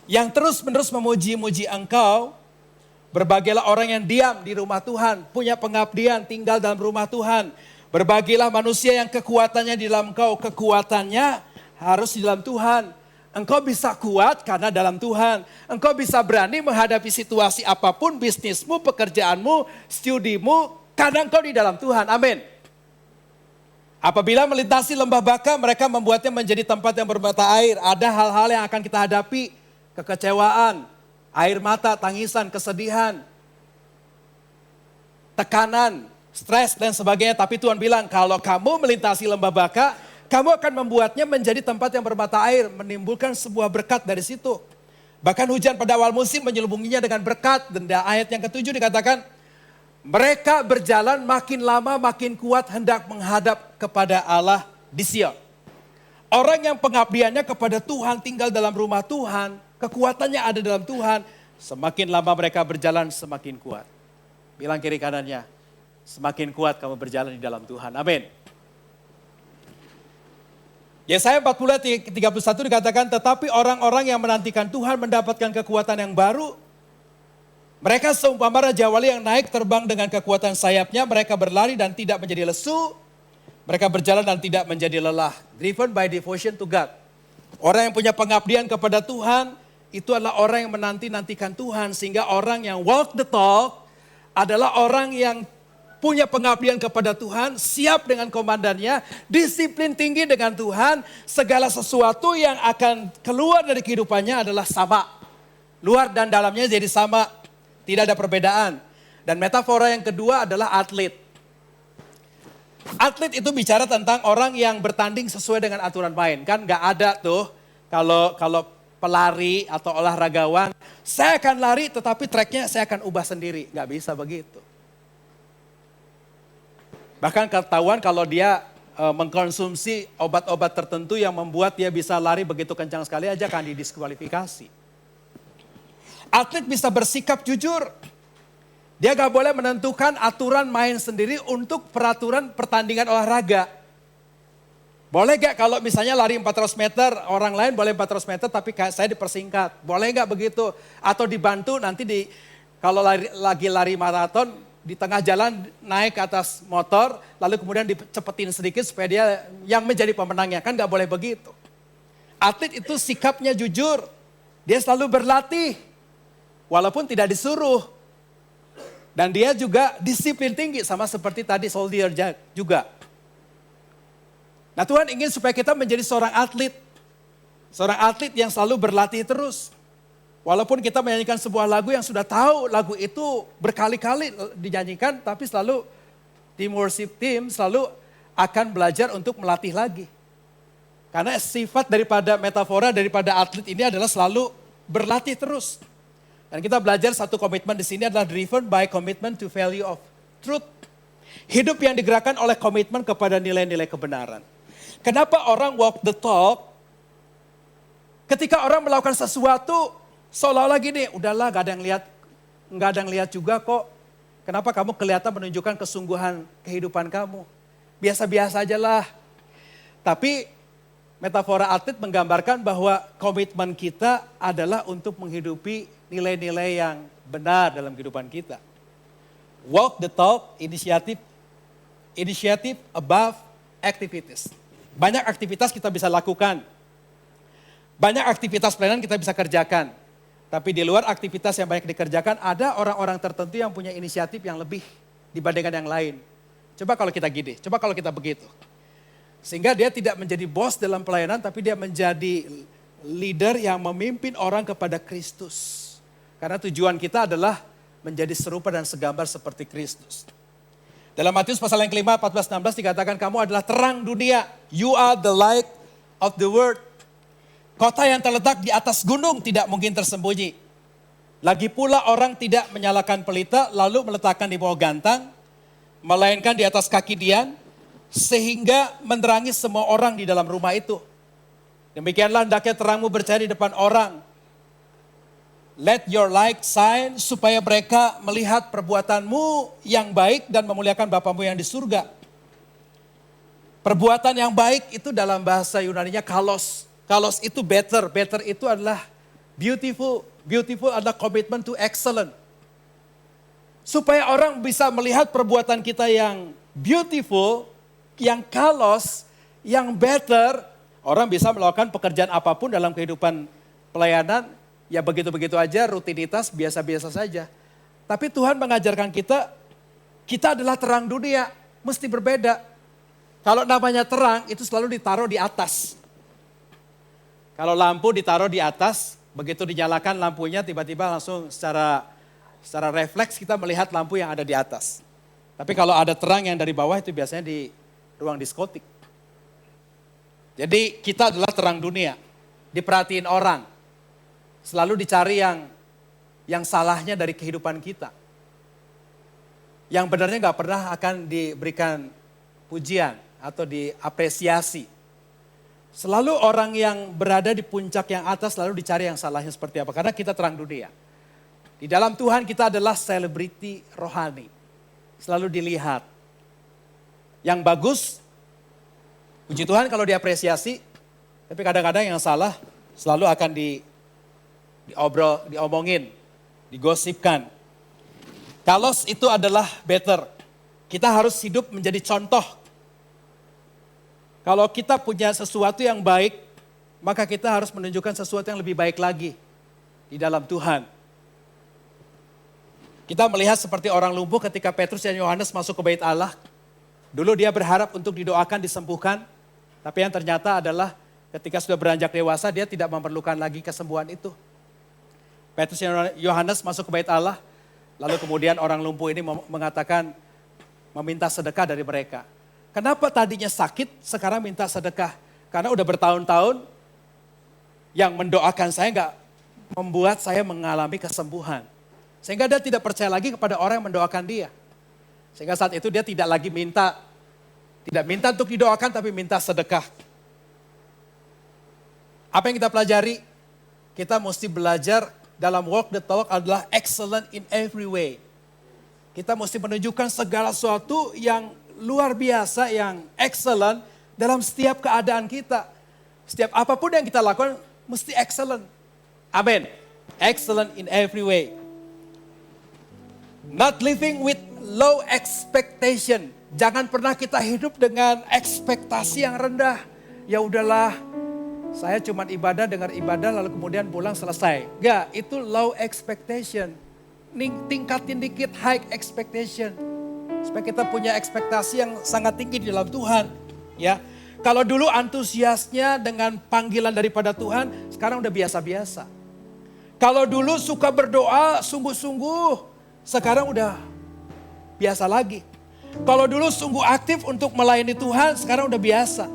yang terus-menerus memuji-muji engkau. Berbahagialah orang yang diam di rumah Tuhan, punya pengabdian, tinggal dalam rumah Tuhan. Berbahagialah manusia yang kekuatannya di dalam engkau, kekuatannya harus di dalam Tuhan. Engkau bisa kuat karena dalam Tuhan. Engkau bisa berani menghadapi situasi apapun, bisnismu, pekerjaanmu, studimu, karena engkau di dalam Tuhan. Amin. Apabila melintasi lembah Baka, mereka membuatnya menjadi tempat yang bermata air. Ada hal-hal yang akan kita hadapi, kekecewaan, air mata, tangisan, kesedihan, tekanan, stres dan sebagainya. Tapi Tuhan bilang, kalau kamu melintasi lembah Baka, kamu akan membuatnya menjadi tempat yang bermata air, menimbulkan sebuah berkat dari situ. Bahkan hujan pada awal musim menyelubunginya dengan berkat. Dan ayat yang ke-7 dikatakan, mereka berjalan makin lama makin kuat hendak menghadap kepada Allah di Sion. Orang yang pengabdiannya kepada Tuhan, tinggal dalam rumah Tuhan, kekuatannya ada dalam Tuhan, semakin lama mereka berjalan semakin kuat. Bilang kiri kanannya, semakin kuat kamu berjalan di dalam Tuhan. Amin. Yesaya 40 ayat 31 dikatakan, tetapi orang-orang yang menantikan Tuhan mendapatkan kekuatan yang baru. Mereka seumpama raja wali yang naik terbang dengan kekuatan sayapnya. Mereka berlari dan tidak menjadi lesu. Mereka berjalan dan tidak menjadi lelah. Driven by devotion to God. Orang yang punya pengabdian kepada Tuhan, itu adalah orang yang menanti-nantikan Tuhan. Sehingga orang yang walk the talk adalah orang yang punya pengabdian kepada Tuhan, siap dengan komandannya, disiplin tinggi dengan Tuhan. Segala sesuatu yang akan keluar dari kehidupannya adalah sama. Luar dan dalamnya jadi sama, tidak ada perbedaan. Dan metafora yang kedua adalah atlet. Atlet itu bicara tentang orang yang bertanding sesuai dengan aturan main. Kan gak ada tuh kalau pelari atau olahragawan, saya akan lari tetapi tracknya saya akan ubah sendiri. Gak bisa begitu. Bahkan ketahuan kalau dia mengkonsumsi obat-obat tertentu yang membuat dia bisa lari begitu kencang sekali aja akan didiskualifikasi. Atlet bisa bersikap jujur. Dia gak boleh menentukan aturan main sendiri untuk peraturan pertandingan olahraga. Boleh gak kalau misalnya lari 400 meter, orang lain boleh 400 meter tapi saya dipersingkat. Boleh gak begitu? Atau dibantu nanti kalau lagi lari maraton, di tengah jalan naik ke atas motor, lalu kemudian dicepetin sedikit supaya dia yang menjadi pemenangnya. Kan gak boleh begitu. Atlet itu sikapnya jujur. Dia selalu berlatih, walaupun tidak disuruh. Dan dia juga disiplin tinggi, sama seperti tadi soldier juga. Nah Tuhan ingin supaya kita menjadi seorang atlet. Seorang atlet yang selalu berlatih terus. Walaupun kita menyanyikan sebuah lagu yang sudah tahu lagu itu berkali-kali dinyanyikan, tapi selalu tim worship team selalu akan belajar untuk melatih lagi. Karena sifat daripada metafora daripada atlet ini adalah selalu berlatih terus. Dan kita belajar satu komitmen di sini adalah driven by commitment to value of truth. Hidup yang digerakkan oleh komitmen kepada nilai-nilai kebenaran. Kenapa orang walk the talk? Ketika orang melakukan sesuatu, seolah-olah gini, udahlah gak ada yang lihat juga kok. Kenapa kamu kelihatan menunjukkan kesungguhan kehidupan kamu? Biasa-biasa aja lah. Tapi metafora atlet menggambarkan bahwa komitmen kita adalah untuk menghidupi nilai-nilai yang benar dalam kehidupan kita. Walk the talk, initiative above activities. Banyak aktivitas kita bisa lakukan. Banyak aktivitas pelayanan kita bisa kerjakan. Tapi di luar aktivitas yang banyak dikerjakan, ada orang-orang tertentu yang punya inisiatif yang lebih dibandingkan yang lain. Coba kalau kita gini, coba kalau kita begitu. Sehingga dia tidak menjadi bos dalam pelayanan, tapi dia menjadi leader yang memimpin orang kepada Kristus. Karena tujuan kita adalah menjadi serupa dan segambar seperti Kristus. Dalam Matius pasal yang kelima, 14-16 dikatakan kamu adalah terang dunia. You are the light of the world. Kota yang terletak di atas gunung tidak mungkin tersembunyi. Lagi pula orang tidak menyalakan pelita lalu meletakkan di bawah gantang. Melainkan di atas kaki dian. Sehingga menerangi semua orang di dalam rumah itu. Demikianlah hendaknya terangmu bercahaya di depan orang. Let your light shine supaya mereka melihat perbuatanmu yang baik dan memuliakan Bapamu yang di surga. Perbuatan yang baik itu dalam bahasa Yunaninya kalos. Kalos itu better, better itu adalah beautiful. Beautiful adalah commitment to excellent. Supaya orang bisa melihat perbuatan kita yang beautiful, yang kalos, yang better, orang bisa melakukan pekerjaan apapun dalam kehidupan pelayanan, ya begitu-begitu aja, rutinitas, biasa-biasa saja. Tapi Tuhan mengajarkan kita adalah terang dunia, mesti berbeda. Kalau namanya terang, itu selalu ditaruh di atas. Kalau lampu ditaruh di atas, begitu dinyalakan lampunya, tiba-tiba langsung secara refleks kita melihat lampu yang ada di atas. Tapi kalau ada terang yang dari bawah, itu biasanya di ruang diskotik. Jadi kita adalah terang dunia, diperhatiin orang. Selalu dicari yang salahnya dari kehidupan kita. Yang benarnya gak pernah akan diberikan pujian atau diapresiasi. Selalu orang yang berada di puncak yang atas selalu dicari yang salahnya seperti apa. Karena kita terang dunia. Di dalam Tuhan kita adalah selebriti rohani. Selalu dilihat. Yang bagus, puji Tuhan kalau diapresiasi. Tapi kadang-kadang yang salah selalu akan diomongin, digosipkan. Kalau itu adalah better, kita harus hidup menjadi contoh. Kalau kita punya sesuatu yang baik, maka kita harus menunjukkan sesuatu yang lebih baik lagi di dalam Tuhan. Kita melihat seperti orang lumpuh ketika Petrus dan Yohanes masuk ke bait Allah. Dulu dia berharap untuk didoakan, disembuhkan. Tapi yang ternyata adalah ketika sudah beranjak dewasa, dia tidak memerlukan lagi kesembuhan itu. Petrus dan Yohanes masuk ke bait Allah. Lalu kemudian orang lumpuh ini mengatakan, meminta sedekah dari mereka. Kenapa tadinya sakit, sekarang minta sedekah? Karena udah bertahun-tahun yang mendoakan saya nggak membuat saya mengalami kesembuhan. Sehingga dia tidak percaya lagi kepada orang yang mendoakan dia. Sehingga saat itu dia tidak lagi minta untuk didoakan tapi minta sedekah. Apa yang kita pelajari? Kita mesti belajar dalam walk the talk adalah excellent in every way. Kita mesti menunjukkan segala sesuatu yang luar biasa, yang excellent dalam setiap keadaan kita. Setiap apapun yang kita lakukan mesti excellent. Amin. Excellent in every way. Not living with low expectation. Jangan pernah kita hidup dengan ekspektasi yang rendah. Ya udahlah, saya cuma ibadah, dengar ibadah lalu kemudian pulang selesai. Enggak, itu low expectation. Tingkatin dikit high expectation. Supaya kita punya ekspektasi yang sangat tinggi di dalam Tuhan. Ya, kalau dulu antusiasnya dengan panggilan daripada Tuhan, sekarang udah biasa-biasa. Kalau dulu suka berdoa sungguh-sungguh, sekarang udah biasa lagi. Kalau dulu sungguh aktif untuk melayani Tuhan, sekarang udah biasa.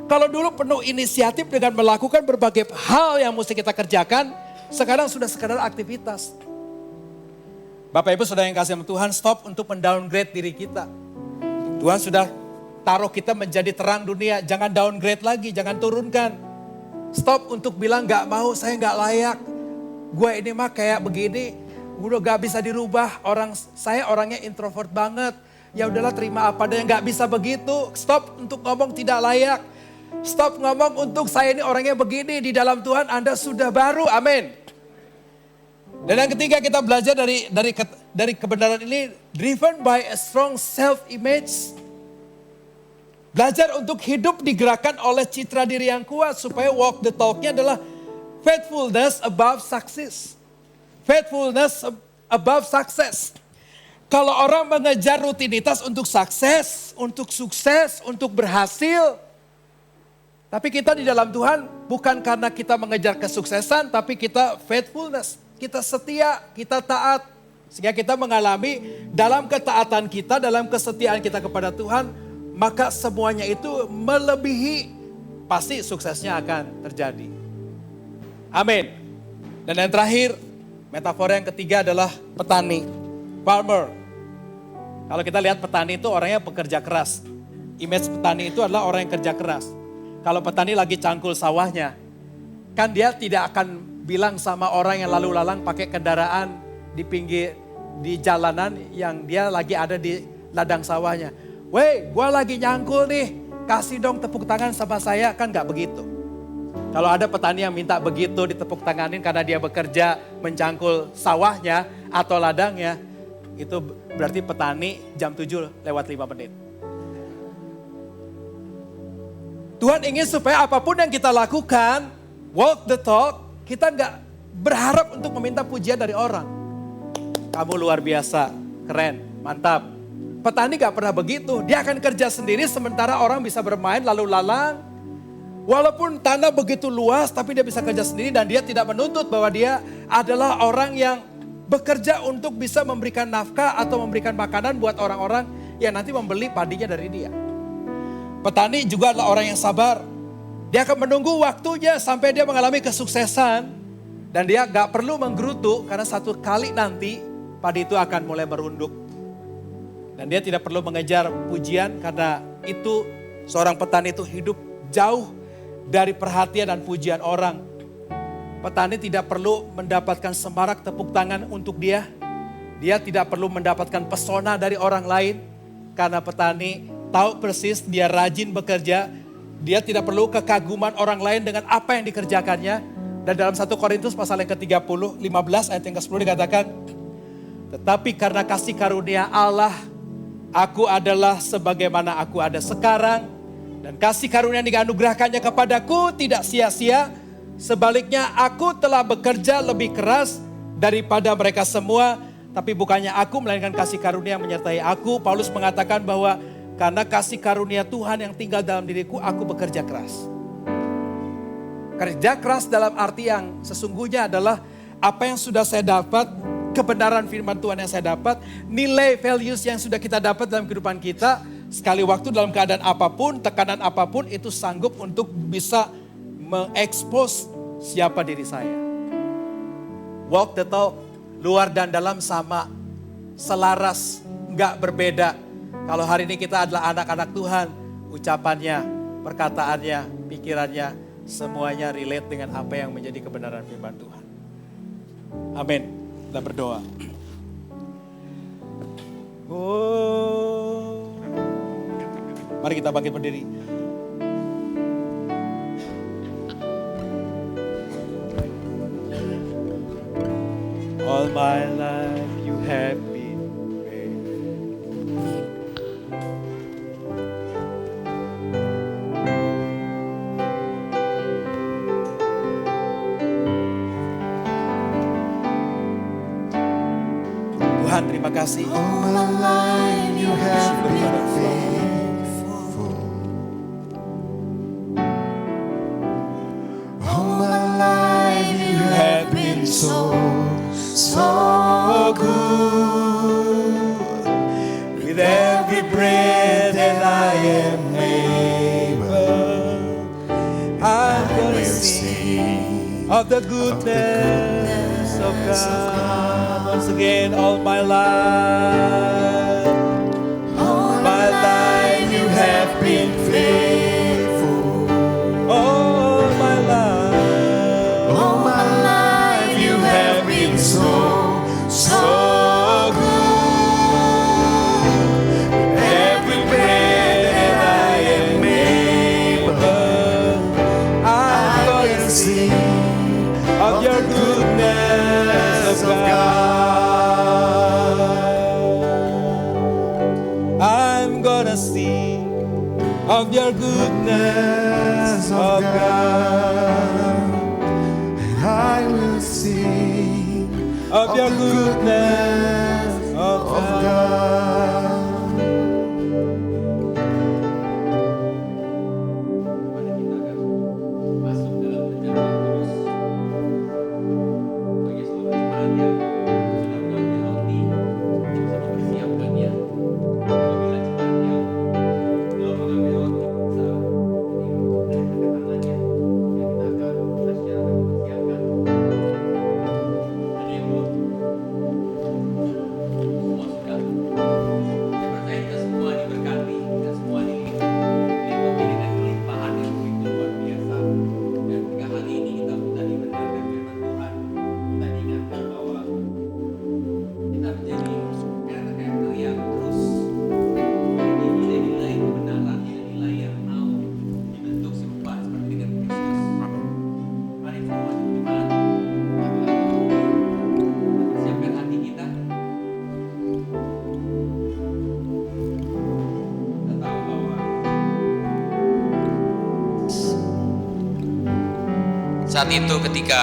Kalau dulu penuh inisiatif dengan melakukan berbagai hal yang mesti kita kerjakan, sekarang sudah sekadar aktivitas. Bapak Ibu Saudara yang kasih sama Tuhan, stop untuk mendowngrade diri kita. Tuhan sudah taruh kita menjadi terang dunia, jangan downgrade lagi, jangan turunkan. Stop untuk bilang gak mau, saya gak layak. Gue ini mah kayak begini, udah gak bisa dirubah. Saya orangnya introvert banget. Ya udahlah terima apa adanya, gak bisa begitu. Stop untuk ngomong tidak layak. Stop ngomong untuk saya ini orangnya begini. Di dalam Tuhan Anda sudah baru, amin. Dan yang ketiga kita belajar dari kebenaran ini, driven by a strong self-image. Belajar untuk hidup digerakkan oleh citra diri yang kuat supaya walk the talk-nya adalah faithfulness above success. Faithfulness above success. Kalau orang mengejar rutinitas untuk sukses, untuk berhasil. Tapi kita di dalam Tuhan bukan karena kita mengejar kesuksesan, tapi kita faithfulness. Kita setia, kita taat. Sehingga kita mengalami dalam ketaatan kita, dalam kesetiaan kita kepada Tuhan, maka semuanya itu melebihi, pasti suksesnya akan terjadi. Amin. Dan yang terakhir, metafora yang ketiga adalah petani, farmer. Kalau kita lihat petani itu orangnya pekerja keras. Image petani itu adalah orang yang kerja keras. Kalau petani lagi cangkul sawahnya, kan dia tidak akan bilang sama orang yang lalu lalang pakai kendaraan di jalanan yang dia lagi ada di ladang sawahnya. Weh, gue lagi nyangkul nih, kasih dong tepuk tangan sama saya, kan gak begitu. Kalau ada petani yang minta begitu ditepuk tanganin karena dia bekerja mencangkul sawahnya atau ladangnya, itu berarti petani jam 7 lewat 5 menit. Tuhan ingin supaya apapun yang kita lakukan, walk the talk, kita gak berharap untuk meminta pujian dari orang. Kamu luar biasa, keren, mantap. Petani gak pernah begitu, dia akan kerja sendiri sementara orang bisa bermain lalu lalang. Walaupun tanah begitu luas tapi dia bisa kerja sendiri dan dia tidak menuntut bahwa dia adalah orang yang bekerja untuk bisa memberikan nafkah atau memberikan makanan buat orang-orang yang nanti membeli padinya dari dia. Petani juga adalah orang yang sabar. Dia akan menunggu waktunya sampai dia mengalami kesuksesan dan dia gak perlu menggerutu karena satu kali nanti padi itu akan mulai merunduk. Dan dia tidak perlu mengejar pujian karena itu seorang petani itu hidup jauh dari perhatian dan pujian orang. Petani tidak perlu mendapatkan semarak tepuk tangan untuk dia. Dia tidak perlu mendapatkan pesona dari orang lain. Karena petani tahu persis dia rajin bekerja. Dia tidak perlu kekaguman orang lain dengan apa yang dikerjakannya. Dan dalam 1 Korintus pasal yang ke-30, 15 ayat yang ke-10 dikatakan, tetapi karena kasih karunia Allah, aku adalah sebagaimana aku ada sekarang. Dan kasih karunia yang dianugerahkannya kepadaku tidak sia-sia. Sebaliknya aku telah bekerja lebih keras daripada mereka semua. Tapi bukannya aku, melainkan kasih karunia yang menyertai aku. Paulus mengatakan bahwa karena kasih karunia Tuhan yang tinggal dalam diriku, aku bekerja keras. Kerja keras dalam arti yang sesungguhnya adalah apa yang sudah saya dapat, kebenaran firman Tuhan yang saya dapat, nilai values yang sudah kita dapat dalam kehidupan kita, sekali waktu dalam keadaan apapun, tekanan apapun, itu sanggup untuk bisa mengekspos siapa diri saya. Walk the talk, luar dan dalam sama, selaras, nggak berbeda. Kalau hari ini kita adalah anak-anak Tuhan, ucapannya, perkataannya, pikirannya, semuanya relate dengan apa yang menjadi kebenaran firman Tuhan. Amin. Kita berdoa. Oh. Mari kita bangkit berdiri. All my life you have been faithful. Tuhan, terima kasih. All my life you have been faithful. All my life you have been so good. With every breath that I am able, I'm gonna sing of the goodness of God. Once again, all my life, my life you have been faithful. All my life, All my life you have been so good. every breath that I am able, I'm gonna sing of your goodness of God. I'm gonna sing of your goodness of God. I will sing Of your goodness of God. Mari kita akan masuk dalam perjalanan kudus. Bagi seluruh jemaat yang sudah mengambil roti, bisa mempersiapkannya. Apabila jemaat yang belum mengambil roti, bisa menggunakan tangannya. Dan kita akan secara mempersiapkan. Ada yang belum? Semua sudah. Saya percaya kita semua diberkati, kita semua dilindungi dengan kelimpahan yang begitu luar biasa. Dan ketika hari ini kita tadi mendengarkan firman Tuhan, kita diingatkan bahwa kita menjadi karakter yang terus memiliki nilai-nilai kebenaran, nilai-nilai yang mau dibentuk serupa seperti dengan Kristus. Mari semua jemaat, persiapkan hati kita. Kita tahu bahwa saat itu ketika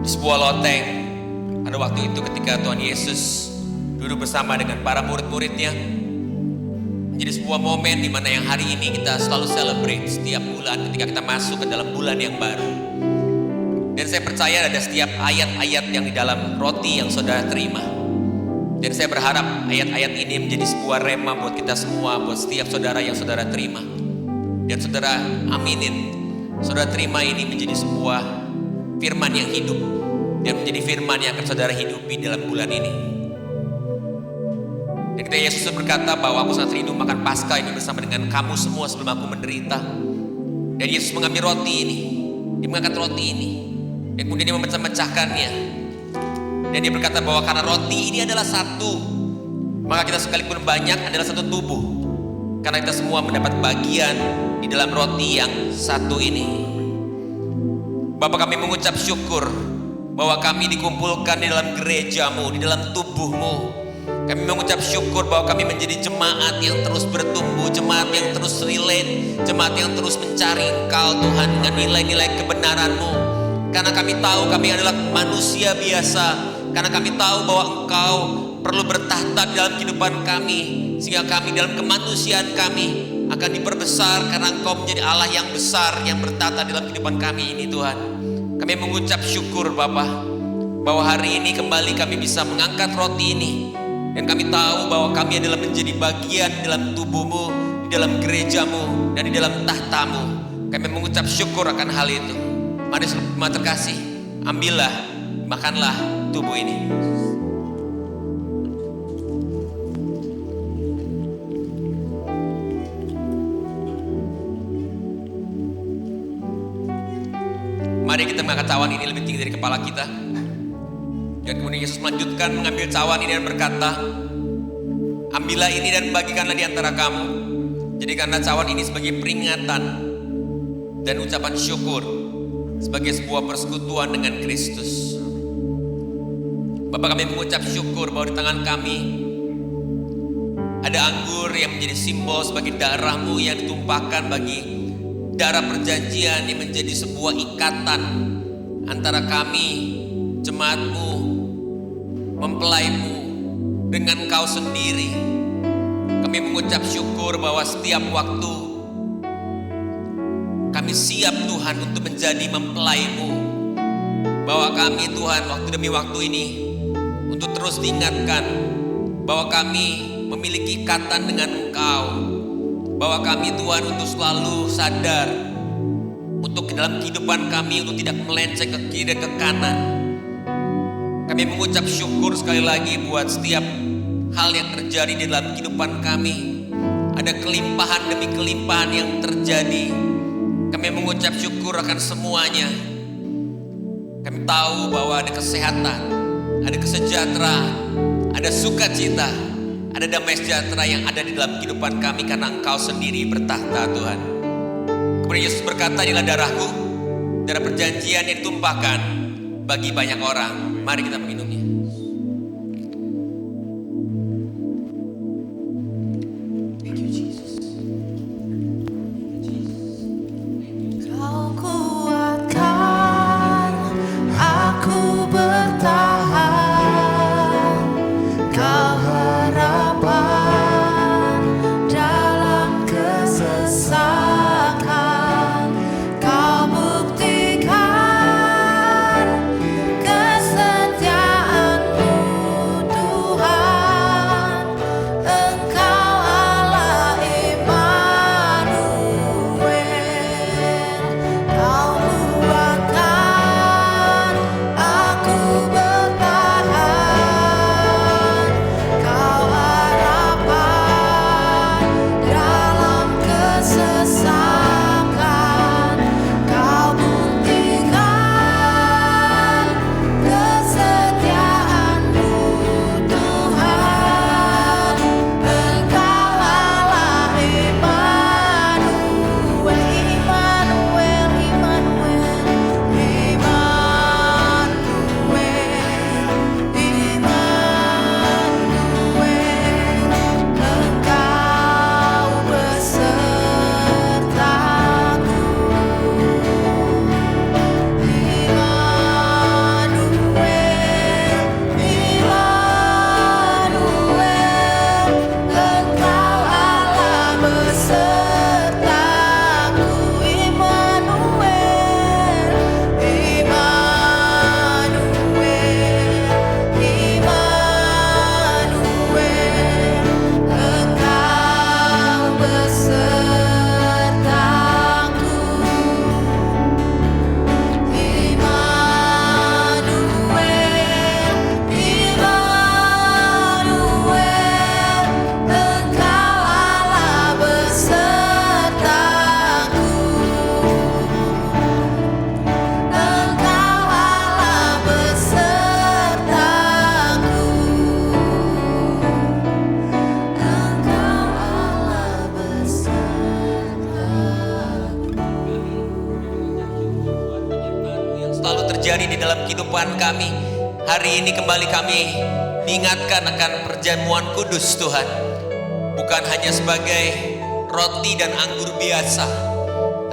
di sebuah loteng, pada waktu itu ketika Tuhan Yesus duduk bersama dengan para murid-muridnya, menjadi sebuah momen di mana yang hari ini kita selalu celebrate setiap bulan ketika kita masuk ke dalam bulan yang baru. Dan saya percaya ada setiap ayat-ayat yang di dalam roti yang saudara terima. Dan saya berharap ayat-ayat ini menjadi sebuah rema buat kita semua, buat setiap saudara yang saudara terima. Dan saudara aminin, saudara terima ini menjadi sebuah firman yang hidup. Dan menjadi firman yang akan saudara hidupi dalam bulan ini. Dan ketika Yesus berkata bahwa aku sangat rindu makan Paskah ini bersama dengan kamu semua sebelum aku menderita. Dan Yesus mengambil roti ini, dia mengangkat roti ini, dan kemudian dia memecah-mecahkannya. Dan dia berkata bahwa karena roti ini adalah satu, maka kita sekalipun banyak adalah satu tubuh. karena kita semua mendapat bagian di dalam roti yang satu ini. Bapa, kami mengucap syukur bahwa kami dikumpulkan di dalam gerejamu, di dalam tubuhmu. Kami mengucap syukur bahwa kami menjadi jemaat yang terus bertumbuh, jemaat yang terus relate, jemaat yang terus mencari Engkau Tuhan dengan nilai-nilai kebenaran-Mu. Karena kami tahu kami adalah manusia biasa, karena kami tahu bahwa Engkau perlu bertahta dalam kehidupan kami, sehingga kami dalam kemanusiaan kami akan diperbesar karena Engkau menjadi Allah yang besar yang bertahta dalam kehidupan kami ini Tuhan. Kami mengucap syukur Bapa, bahwa hari ini kembali kami bisa mengangkat roti ini. Dan kami tahu bahwa kami adalah menjadi bagian dalam tubuh-Mu, di dalam gereja-Mu, dan di dalam tahta-Mu. Kami mengucap syukur akan hal itu. Mari semua terkasih, ambillah, makanlah tubuh ini. Mari kita mengangkat cawan ini lebih tinggi dari kepala kita. Dan kemudian Yesus melanjutkan mengambil cawan ini dan berkata, ambillah ini dan bagikanlah di antara kamu. Jadikanlah cawan ini sebagai peringatan dan ucapan syukur, sebagai sebuah persekutuan dengan Kristus. Bapak, kami mengucap syukur bahwa di tangan kami ada anggur yang menjadi simbol sebagai darah-Mu yang ditumpahkan bagi darah perjanjian yang menjadi sebuah ikatan antara kami, jemaat-Mu, mempelai-Mu dengan Engkau sendiri. Kami mengucap syukur bahwa setiap waktu kami siap Tuhan untuk menjadi mempelai-Mu, bahwa kami Tuhan waktu demi waktu ini untuk terus diingatkan bahwa kami memiliki ikatan dengan Engkau, bahwa kami Tuhan untuk selalu sadar untuk dalam kehidupan kami untuk tidak melenceng ke kiri dan ke kanan. Kami mengucap syukur sekali lagi buat setiap hal yang terjadi di dalam kehidupan kami. Ada kelimpahan demi kelimpahan yang terjadi. Kami mengucap syukur akan semuanya. Kami tahu bahwa ada kesehatan, ada kesejahteraan, ada sukacita, ada damai sejahtera yang ada di dalam kehidupan kami karena Engkau sendiri bertahta Tuhan. Kemudian Yesus berkata, inilah darahku, darah perjanjian yang ditumpahkan bagi banyak orang. Mari kita meminumnya. Thank you Jesus. Kau kuatkan aku bertahan, Kau harapan dalam kesesakan, Kau buktikan kesetiaan-Mu. kehidupan kami. Hari ini kembali kami diingatkan akan perjamuan kudus Tuhan. Bukan hanya sebagai roti dan anggur biasa,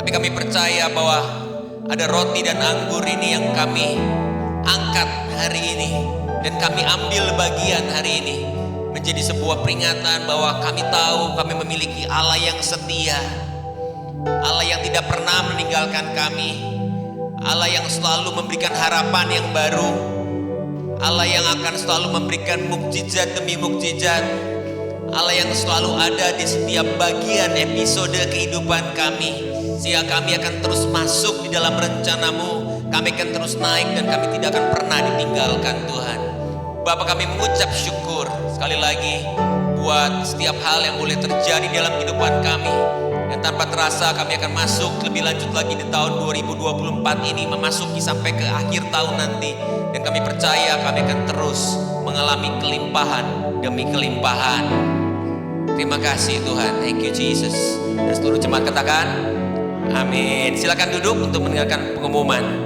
tapi kami percaya bahwa ada roti dan anggur ini yang kami angkat hari ini dan kami ambil bagian hari ini menjadi sebuah peringatan bahwa kami tahu kami memiliki Allah yang setia, Allah yang tidak pernah meninggalkan kami, Allah yang selalu memberikan harapan yang baru, Allah yang akan selalu memberikan mukjizat demi mukjizat, Allah yang selalu ada di setiap bagian episode kehidupan kami, sehingga kami akan terus masuk di dalam rencanamu, kami akan terus naik dan kami tidak akan pernah ditinggalkan Tuhan. Bapa, kami mengucap syukur sekali lagi buat setiap hal yang boleh terjadi dalam kehidupan kami. Dan tanpa terasa kami akan masuk lebih lanjut lagi di tahun 2024 ini, memasuki sampai ke akhir tahun nanti. Dan kami percaya kami akan terus mengalami kelimpahan demi kelimpahan. Terima kasih Tuhan, thank you Jesus. Dan seluruh jemaat katakan, amin. Silakan duduk untuk mendengarkan pengumuman.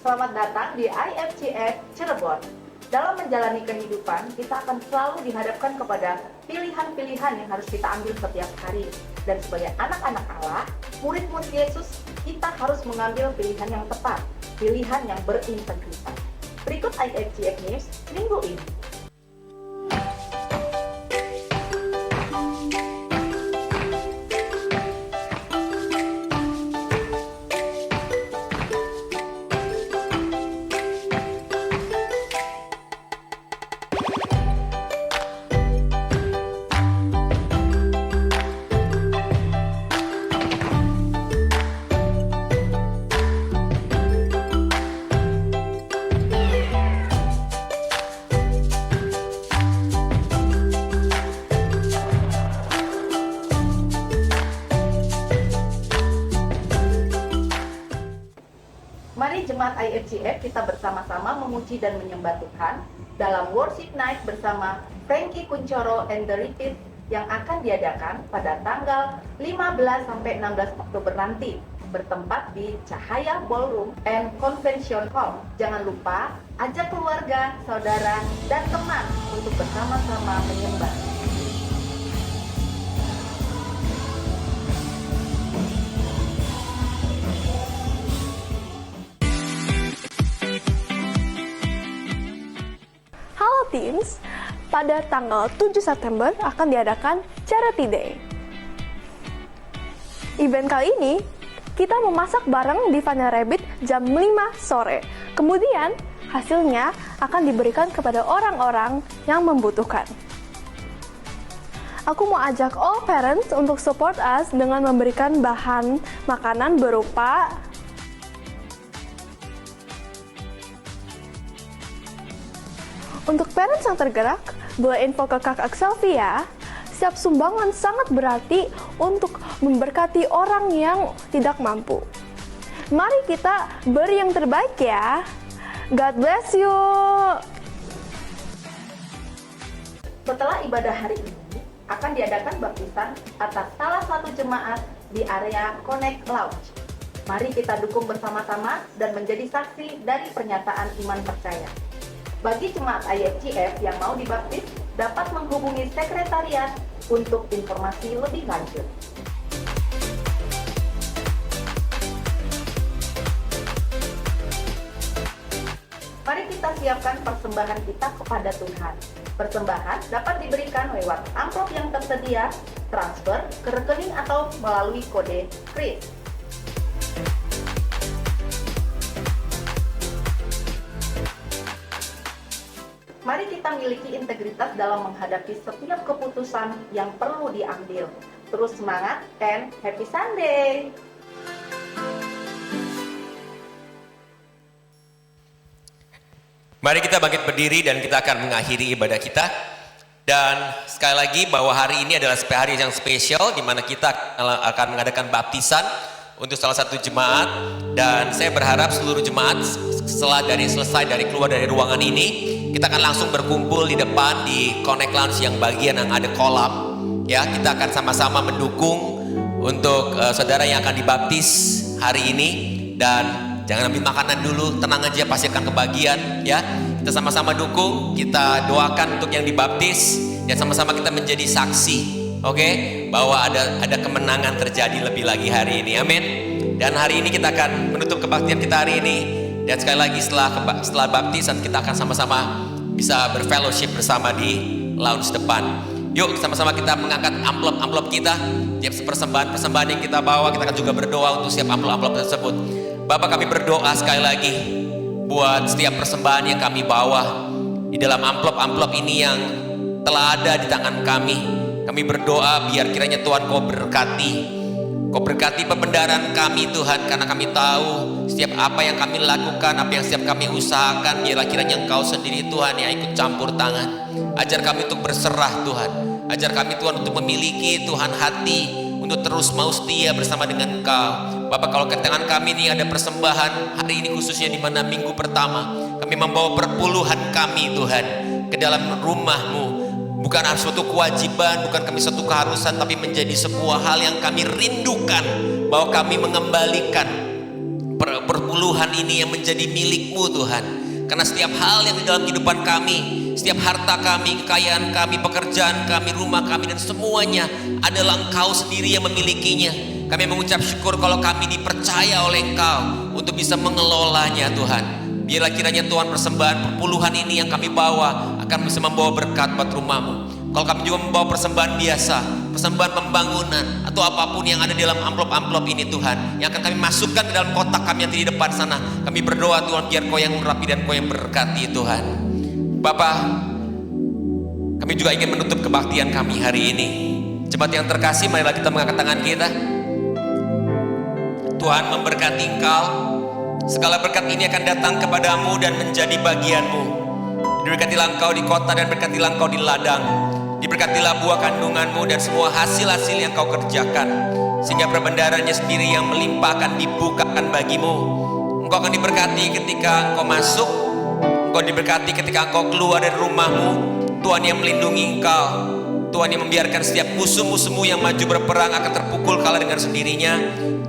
Selamat datang di IFCF Cirebon. Dalam menjalani kehidupan, kita akan selalu dihadapkan kepada pilihan-pilihan yang harus kita ambil setiap hari. Dan sebagai anak-anak Allah, murid-murid Yesus, kita harus mengambil pilihan yang tepat, pilihan yang berintegritas. Berikut IFCF News minggu ini. Mari jemaat IFCF kita bersama-sama memuji dan menyembah Tuhan dalam Worship Night bersama Frankie Kuncoro and the Repeat yang akan diadakan pada tanggal 15 sampai 16 Oktober nanti, bertempat di Cahaya Ballroom and Convention Hall. Jangan lupa ajak keluarga, saudara, dan teman untuk bersama-sama menyembah. Teens, pada tanggal 7 September akan diadakan Charity Day. Event kali ini, kita memasak bareng di Vanilla Rabbit jam 5 sore. Kemudian, hasilnya akan diberikan kepada orang-orang yang membutuhkan. Aku mau ajak all parents untuk support us dengan memberikan bahan makanan berupa untuk parents yang tergerak, boleh info ke Kakak Selfie ya. Setiap sumbangan sangat berarti untuk memberkati orang yang tidak mampu. Mari kita beri yang terbaik ya. God bless you. Setelah ibadah hari ini, akan diadakan baptisan atas salah satu jemaat di area Connect Lounge. Mari kita dukung bersama-sama dan menjadi saksi dari pernyataan iman percaya. Bagi jemaat IFCF yang mau dibaptis, dapat menghubungi sekretariat untuk informasi lebih lanjut. Mari kita siapkan persembahan kita kepada Tuhan. Persembahan dapat diberikan lewat amplop yang tersedia, transfer ke rekening atau melalui kode KRIS. Mari kita miliki integritas dalam menghadapi setiap keputusan yang perlu diambil. Terus semangat and happy Sunday! Mari kita bangkit berdiri dan kita akan mengakhiri ibadah kita. Dan sekali lagi bahwa hari ini adalah hari yang spesial di mana kita akan mengadakan baptisan untuk salah satu jemaat. Dan saya berharap seluruh jemaat setelah selesai dari keluar dari ruangan ini, kita akan langsung berkumpul di depan di Connect Lounge yang bagian yang ada kolam. Ya, kita akan sama-sama mendukung untuk saudara yang akan dibaptis hari ini. Dan jangan ambil makanan dulu, tenang aja, pasti akan kebagian. Ya, kita sama-sama dukung, kita doakan untuk yang dibaptis, dan sama-sama kita menjadi saksi, oke, bahwa ada kemenangan terjadi lebih lagi hari ini. Amin. Dan hari ini kita akan menutup kebaktian kita hari ini. Dan sekali lagi setelah baptisan kita akan sama-sama bisa berfellowship bersama di lounge depan. Yuk sama-sama kita mengangkat amplop kita. Tiap persembahan yang kita bawa, kita akan juga berdoa untuk setiap amplop tersebut. Bapak, kami berdoa sekali lagi buat setiap persembahan yang kami bawa di dalam amplop ini yang telah ada di tangan kami. Kami berdoa biar kiranya Tuhan Kau berkati pembendaraan kami Tuhan, karena kami tahu setiap apa yang kami lakukan, apa yang setiap kami usahakan, biarlah kiranya Engkau sendiri Tuhan yang ikut campur tangan. Ajar kami untuk berserah Tuhan, ajar kami Tuhan untuk memiliki Tuhan hati untuk terus mau setia bersama dengan Engkau. Bapak, kalau ke tangan kami ini ada persembahan hari ini khususnya di mana minggu pertama kami membawa perpuluhan kami Tuhan ke dalam rumah-Mu. Bukan suatu kewajiban, bukan kami suatu keharusan, tapi menjadi sebuah hal yang kami rindukan, bahwa kami mengembalikan perpuluhan ini yang menjadi milik-Mu Tuhan. Karena setiap hal yang di dalam kehidupan kami, setiap harta kami, kekayaan kami, pekerjaan kami, rumah kami, dan semuanya adalah Engkau sendiri yang memilikinya. Kami mengucap syukur kalau kami dipercaya oleh Engkau untuk bisa mengelolanya Tuhan. Biarlah kiranya Tuhan persembahan perpuluhan ini yang kami bawa akan bisa membawa berkat buat rumah-Mu. Kalau kami juga membawa persembahan biasa, persembahan pembangunan, atau apapun yang ada di dalam amplop ini Tuhan, yang akan kami masukkan ke dalam kotak kami yang di depan sana, kami berdoa Tuhan biar Kau yang merapi dan Kau yang berkati Tuhan. Bapak, kami juga ingin menutup kebaktian kami hari ini. Jemaat yang terkasih, marilah kita mengangkat tangan kita. Tuhan memberkati Engkau. Segala berkat ini akan datang kepadamu dan menjadi bagianmu. Diberkatilah engkau di kota dan berkatilah engkau di ladang. Diberkatilah buah kandunganmu dan semua hasil-hasil yang kau kerjakan, sehingga perbendaharanya sendiri yang melimpah akan dibukakan bagimu. Engkau akan diberkati ketika engkau masuk, engkau diberkati ketika engkau keluar dari rumahmu. Tuhan yang melindungi engkau, Tuhan yang membiarkan setiap musuh-musuhmu yang maju berperang akan terpukul kalah dengan sendirinya.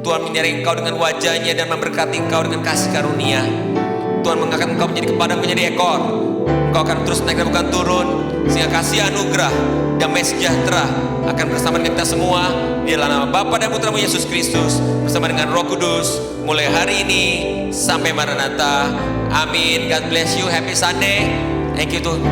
Tuhan menyertai engkau dengan wajahnya dan memberkati engkau dengan kasih karunia. Tuhan mengangkat engkau menjadi kepala, menjadi ekor. Engkau akan terus naik dan bukan turun, sehingga kasih anugerah, damai sejahtera akan bersama dengan kita semua. Di dalam nama Bapa dan Putra-Mu Yesus Kristus, bersama dengan Roh Kudus, mulai hari ini sampai Maranatha. Amin. God bless you. Happy Sunday. Thank you Tuhan.